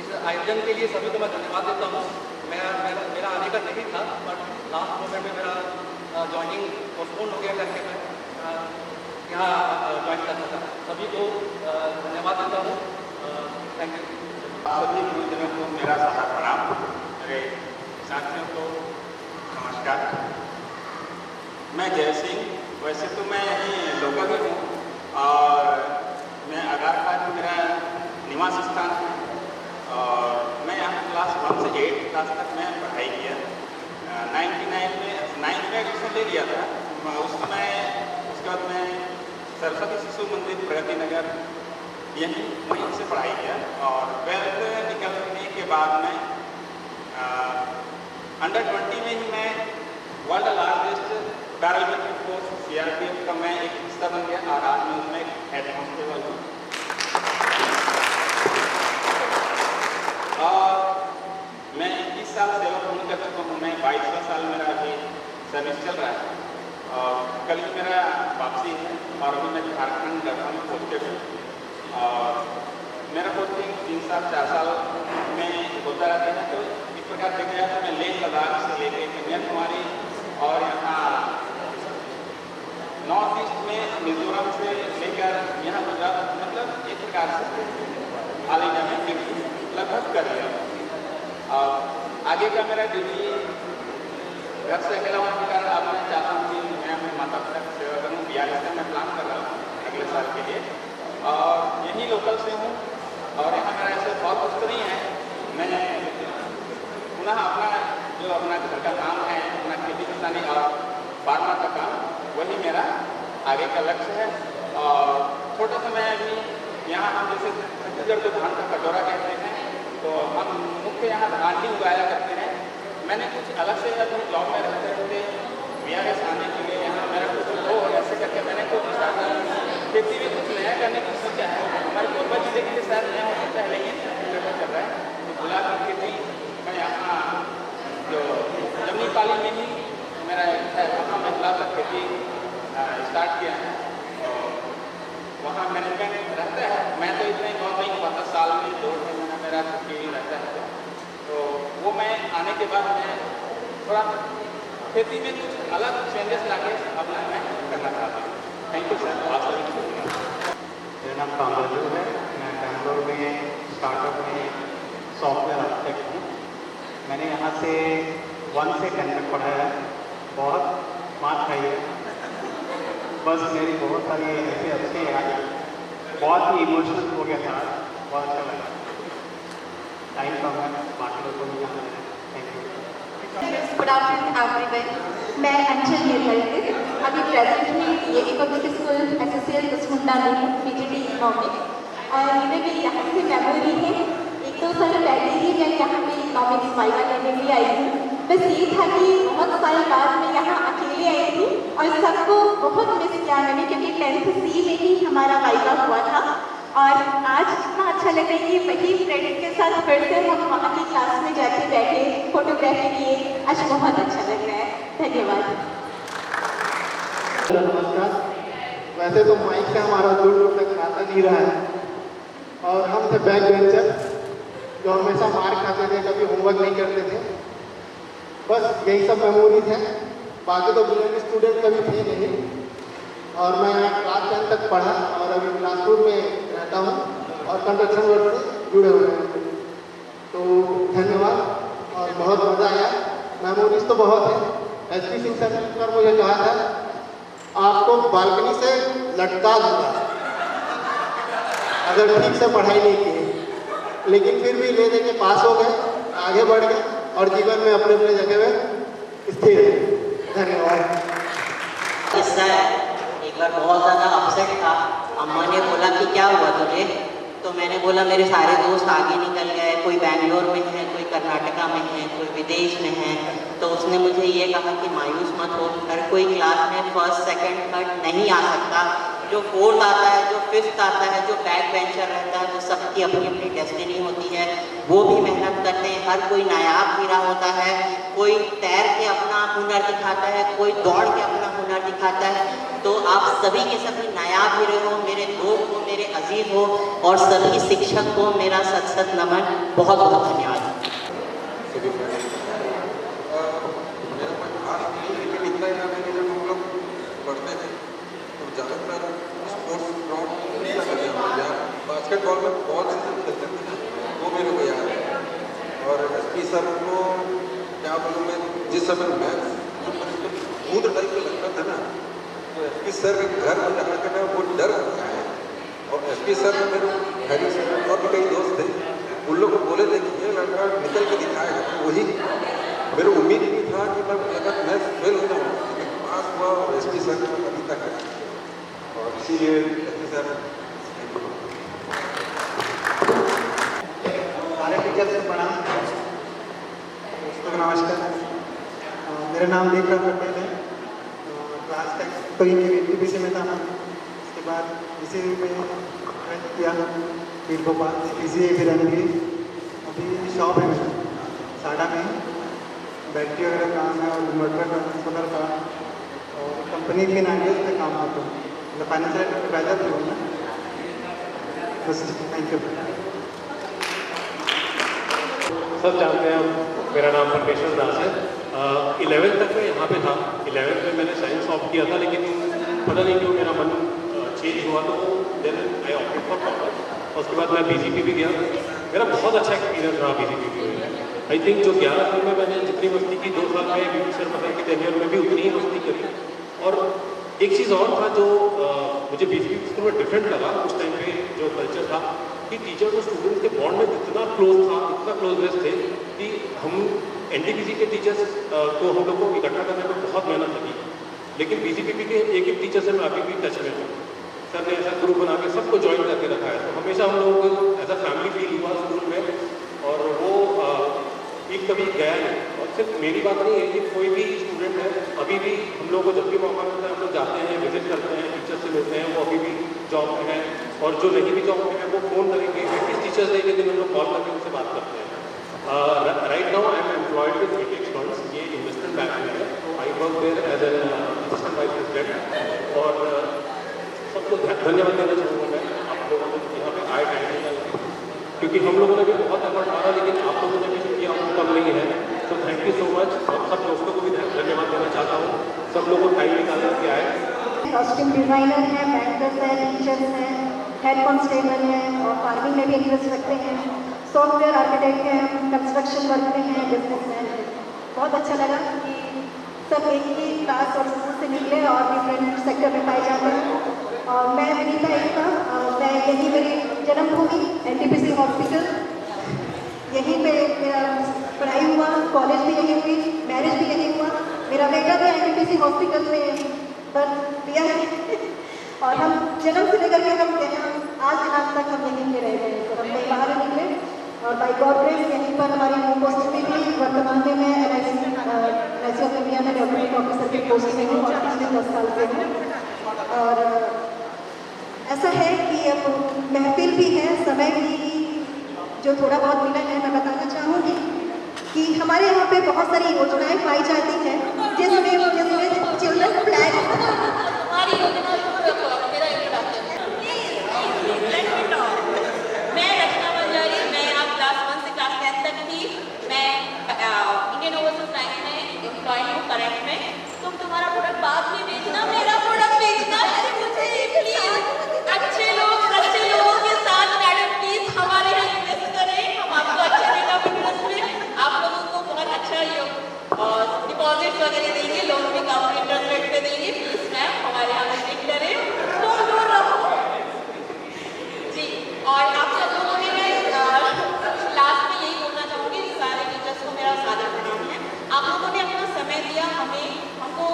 [SPEAKER 4] इस आयोजन के लिए सभी को मैं धन्यवाद देता हूँ। मेरा आने का नहीं था, बट लास्ट मोमेंट में मेरा ज्वाइनिंग पोस्टपोन हो गया करके मैं यहाँ ज्वाइन करना था। सभी को धन्यवाद देता हूँ। Thank you.
[SPEAKER 10] सभी गुरुजनों को मेरा सादर प्रणाम। मेरे साथियों को नमस्कार। मैं जय सिंह, वैसे तो मैं यहीं लोकल ही हूँ और मैं आगारपाट में मेरा निवास स्थान है और मैं यहाँ क्लास 1 से 8 क्लास तक मैं पढ़ाई किया। 99 में 9th में एडमिशन ले लिया था उस समय। उसके बाद मैं सरस्वती शिशु मंदिर प्रगति नगर यहीं वहीं से पढ़ाई किया और 12th निकलने के बाद मैं अंडर 20 में ही मैं world largest paramilitary force CRPF का मैं एक हिस्सा बन गया और आज मैं उसमें हेड कांस्टेबल हूँ। और मैं 21 साल सेवा पूर्ण कर चुका हूँ। मैं 22वां साल मेरा अभी सर्विस चल रहा है और कल ही मेरा वापसी है और अभी मैं झारखंड लखनऊ में पोस्टेड हूँ और मेरा पोस्टिंग 3 साल 4 साल में होता रहता है। तो इस प्रकार देखा जाए तो मैं लेह लद्दाख से लेकर कन्याकुमारी और यहाँ नॉर्थ ईस्ट में मिजोरम से लेकर यहाँ गुजरात, मतलब एक प्रकार से हाल ही में ड्यूटी लगभग कर लिया। और आगे का मेरा ड्यूटी घर से अकेला होने के कारण अब मैं चाहता हूँ कि मैं अपने माता पिता की सेवा करूँ। BRS का मैं प्लान कर रहा हूँ अगले साल के लिए, और यही लोकल से हूँ और यहाँ मेरा ऐसे बहुत कुछ तो नहीं है। मैं पुनः अपना घर का काम है, अपना खेती किसानी और फार्मा का काम, वही मेरा आगे का लक्ष्य है। और छोटा सा मैं अभी यहाँ, हम जैसे छत्तीसगढ़ को धान का कटोरा कहते हैं, तो हम मुख्य यहाँ धान ही उगाया करते हैं। मैंने कुछ अलग से अपने जॉब में रहते रहते BRS आने के लिए यहाँ मेरा कुछ हो ऐसे करके मैंने कुछ खेती में कुछ नया करने की सोचा है। हमारे पूर्वज जी देखिए शायद नया हो सकता है, लेकिन चल रहा है तो गुलाब की खेती मैं यहाँ जो जमनी पाली में ही मेरा है, वहाँ मैं गुलाब का खेती स्टार्ट किया है। तो वहाँ मैनेजमेंट रहता है, मैं तो इतने बहुत नहीं हो पाता, साल में 2 महीना मेरा छुट्टी रहता है। तो वो मैं आने के बाद मैं थोड़ा खेती में कुछ अलग चेंजेस लाके अपना मैं करना चाहता हूँ। थैंक यू सर, आप सभी को शुक्रिया।
[SPEAKER 11] मेरा नाम कामराजू है, मैं बेंगलोर में स्टार्टअप में सॉफ्टवेयर आर्किटेक्ट हूँ। मैंने यहाँ से 1 से 10 तक पढ़ा है, बहुत मार खाई है। बस मेरी बहुत सारी ऐसे अच्छे याद, बहुत ही इमोशनल हो गया था, बहुत अच्छा लगा। टाइम कम है, बाकी लोगों को भी यहाँ है। Thank you.
[SPEAKER 5] Good afternoon everyone, मैं अंचल निर्मल अभी प्रेजेंटली ये इकोनॉमिक स्कूल SSCL कुसमुंडा में PGT इकोनॉमिक्स, और ये मेरी यहाँ से मेमोरी है। 1-2 साल पहले ही मैं यहाँ पे इकोनॉमिक्स वाइवा लेने के लिए आई थी। बस ये था कि बहुत साल बाद मैं यहाँ अकेले आई थी और सबको बहुत मिस किया मैंने, क्योंकि 10th C में ही हमारा वाइवा हुआ था। और आज इतना अच्छा लग रहा है कि वही फ्रेंड्स के साथ फिर से हम वहाँ की क्लास में जाके बैठे फोटोग्राफी किए, आज बहुत अच्छा लग रहा है। धन्यवाद।
[SPEAKER 11] नमस्कार। वैसे तो माइक से हमारा दूर दूर तक खाता नहीं रहा है, और हम थे बैक बेंचर जो हमेशा मार खाते थे, कभी होमवर्क नहीं करते थे। बस यही सब मेमोरीज हैं, बाकी तो ब्रिलियंट स्टूडेंट कभी थे नहीं। और मैं क्लास 10 तक पढ़ा और अभी बिलासपुर में रहता हूँ और कंस्ट्रक्शन वर्क से जुड़े हुए हैं। तो धन्यवाद और बहुत मज़ा आया। मेमोरीज तो बहुत है। SP सिंह सर ने मुझे कहा था आपको बालकनी से लटका दूंगा अगर ठीक से पढ़ाई नहीं की, लेकिन फिर भी ले दे के पास हो गए, आगे बढ़ गए और जीवन में अपने अपने जगह में स्थिर है। धन्यवाद।
[SPEAKER 12] किस्सा है, एक बार बहुत ज़्यादा अपसेट था। अम्मा ने बोला कि क्या हुआ तुझे, तो मैंने बोला मेरे सारे दोस्त आगे निकल गए, कोई बैंगलोर में है, कोई कर्नाटका में है, कोई विदेश में है। तो उसने मुझे ये कहा कि मायूस मत हो, हर कोई क्लास में फर्स्ट सेकंड थर्ड नहीं आ सकता। जो 4th आता है, जो 5th आता है, जो बैक बेंचर रहता है, वो सबकी अपनी अपनी डेस्टिनी होती है। वो भी मेहनत करते हैं, हर कोई नायाब हीरा होता है। कोई तैर के अपना हुनर दिखाता है, कोई दौड़ के अपना हुनर दिखाता है। तो आप सभी के सभी नायाब हीरे हो, मेरे दोस्त हो, मेरे अजीज हो, और सभी शिक्षक को मेरा सत सत नमन। बहुत बहुत धन्यवाद।
[SPEAKER 1] मेरा कोई खास नहीं, लेकिन इतना ही नाम है कि जब हम लोग पढ़ते थे तो ज़्यादातर स्पोर्ट्स ग्राउंड बास्केटबॉल में बहुत खेलते थे, वो मेरे को याद है। और SP सर को क्या बोलूँ मैं, जिस समय मैथ भूत टाइप का लगता था ना, तो SP सर के घर में जाना करना वो डर होता है। और SP सर ने मेरे हैरी सर और भी कई दोस्त थे, उन लोग को बोले थे कि ये लड़का निकल के दिखाएगा। वही मेरे उम्मीद नहीं था कि मैं फेल होता हूँ, लेकिन पास हुआ और SP सर ने अभी तक है। और इसीलिए SP सर
[SPEAKER 11] सारे टीचर से प्रणाम, दोस्तों को नमस्कार। मेरा नाम दीपक पटेल है। क्लास तक तो ये BPC में था, उसके बाद इसी में किया, फिर भोपाल से PCA भी रन की। अभी शॉप है मेरा साडा में, बैटरी वगैरह काम है और इन्वर्टर का सोलर का, और कंपनी के आइडियाज पे काम करता हूँ, मतलब फाइनेंशियल एडवाइजर भी हूँ मैं। बस थैंक यू।
[SPEAKER 6] सब जानते हैं मेरा नाम परमेश्वर दास है। 11th तक मैं यहाँ पे था। 11th में मैंने साइंस ऑफ किया था, लेकिन पता नहीं क्यों मेरा मन चेंज हुआ, तो then I opted for commerce. और उसके बाद मैं BCP भी गया। मेरा बहुत अच्छा एक्सपीरियंस रहा BCP में। आई थिंक जो 11 साल में मैंने जितनी मस्ती की, 2 साल में बीपी शर्मा सर के टेन्योर में भी उतनी ही मस्ती करी। और एक चीज़ और था जो मुझे BCP स्कूल में डिफरेंट लगा उस टाइम पे, जो कल्चर था कि टीचर्स और स्टूडेंट्स के बॉन्ड में इतना क्लोज था, इतना क्लोजनेस थे कि हम NTPC के टीचर्स को हम लोग को इकट्ठा करने में बहुत मेहनत लगी। लेकिन BCPP के एक टीचर से मैं अभी भी टच में हूँ। सर ने ऐसा ग्रुप बना के सबको ज्वाइन करके रखा है, तो हमेशा हम लोगों को एज अ फैमिली फील हुआ स्कूल में। और वो एक कभी गया नहीं। और सिर्फ मेरी बात नहीं है, कि कोई भी स्टूडेंट है, अभी भी हम लोग को जब भी मौका मिलता है हम लोग जाते हैं, विजिट करते हैं, टीचर से मिलते हैं। वो अभी भी जॉब में है, और जो नहीं भी जॉब में है वो फ़ोन करेंगे। एटलीस्ट टीचर्स डे के दिन हम लोग कॉल करके उनसे बात करते हैं। Right now I am employed with Atex funds, ये इन्वेस्टमेंट बैंक में है, तो I work there as an assistant vice president. और सबको धन्यवाद देना चाहूँगा मैं आप लोगों को यहाँ पे आए टाइम निकाल, क्योंकि हम लोगों ने भी बहुत एफर्ट मारा, लेकिन आप लोगों ने भी जो किया वो कम नहीं है। तो थैंक यू सो मच। और सब दोस्तों को भी धन्यवाद देना चाहता हूँ, सब लोगों को टाइम निकाल के आए।
[SPEAKER 5] कॉस्ट्यूम डिज़ाइनर हैं, बैंकर्स हैं, टीचर्स हैं, हेड कांस्टेबल हैं, और फार्मिंग में भी इंटरेस्ट रखते हैं, सॉफ्टवेयर आर्किटेक्ट हैं, कंस्ट्रक्शन वर्क में हैं, बिजनेसमैन हैं। बहुत अच्छा लगा कि सब एक ही क्लास और स्कूल से निकले और डिफरेंट सेक्टर में पाए जाते हैं। और मैं विनीता एकता, मैं यही मेरी जन्मभूमि NTPC हॉस्पिटल, यहीं पे मेरा पढ़ाई हुआ, कॉलेज भी यहीं हुई, मैरिज भी यहीं हुआ। मेरा बेटा भी NTPC हॉस्पिटल में बर्थ लिया है। और हम जन्म से लेकर के हम आज तक हम यहीं पे रह गए, तो हम कहीं बाहर नहीं निकले। और बाई गॉड ग्रेस यहीं पर हमारी होम पोस्ट में भी वर्तमान में मैं NIC ऑफ इंडिया में डेवलपमेंट ऑफिसर के पोस्ट में हूँ और पिछले 10 साल से हूँ। और ऐसा है कि अब महफिल भी है, समय भी जो थोड़ा बहुत मिला है, मैं बताना चाहूँगी कि हमारे यहाँ पे बहुत सारी योजनाएं पाई जाती हैं, जिसमें चिल्ड्रन प्लान
[SPEAKER 2] हमारी योजना मेरा इंट्रोडक्शन है। मैं रचना बंजारी, मैं अब क्लास 1 से क्लास 10 तक थी। मैं इंडियन ओवरसीज बैंक में एम्प्लॉय हूँ करंट में। तुम तुम्हारा प्रोडक्ट बाद में बेचना, मेरा प्रोडक्ट बेचना है मुझे। प्लीज अच्छे लोगों के साथ मैडम प्लीज हमारे यहाँ इन्वेस्ट करें, हम आपको अच्छा रेट ऑफ इंटरेस्ट में आप लोगों को बहुत अच्छा डिपॉजिट वगैरह देंगे, लोन भी कम इंटरेस्ट रेट पे देंगे। प्लीज मैम हमारे यहाँ विजिट करें, तुम दूर रहो जी। और आप सब लोगों ने लास्ट में यही बोलना चाहूँगी, सारे टीचर्स को मेरा सादर प्रणाम है। आप लोगों ने अपना समय दिया, हमको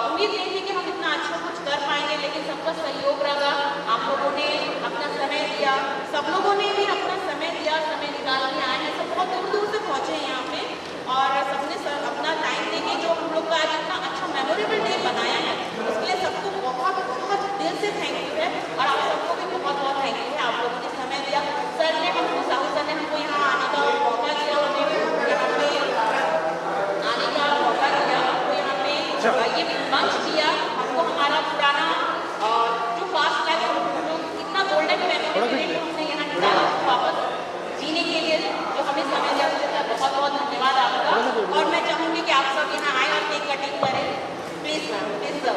[SPEAKER 2] उम्मीद नहीं थी कि हम इतना अच्छा कुछ कर पाएंगे, लेकिन सबका सहयोग रहा। आप लोगों ने अपना समय दिया, सब लोगों ने भी अपना समय दिया, समय निकाल के आए हैं। सब बहुत दूर दूर से पहुँचे हैं यहाँ पे, और सबने अपना टाइम देके जो हम लोग का आज इतना अच्छा मेमोरेबल डे बनाया है, उसके लिए सबको बहुत बहुत दिल से थैंक यू है। और आप सबको भी बहुत बहुत थैंक यू है, आप लोगों ने समय दिया। सर ने हमको, साहू सर ने हमको यहाँ आने का मौका दिया, हमें यहाँ पे आने का मौका दिया, हमको यहाँ पे ये मंच दिया, हमको हमारा पुराना जो फास्ट लाइफ हम लोग इतना गोल्डन मेमोरी पीरियड को हमने यहाँ निकाला वापस जीने के लिए जो हमें समय दिया, उसके लिए बहुत बहुत धन्यवाद आपका। और मैं चाहूँगी कि आप सब यहाँ आए और केक कटिंग करें। Please ma'am, please sir.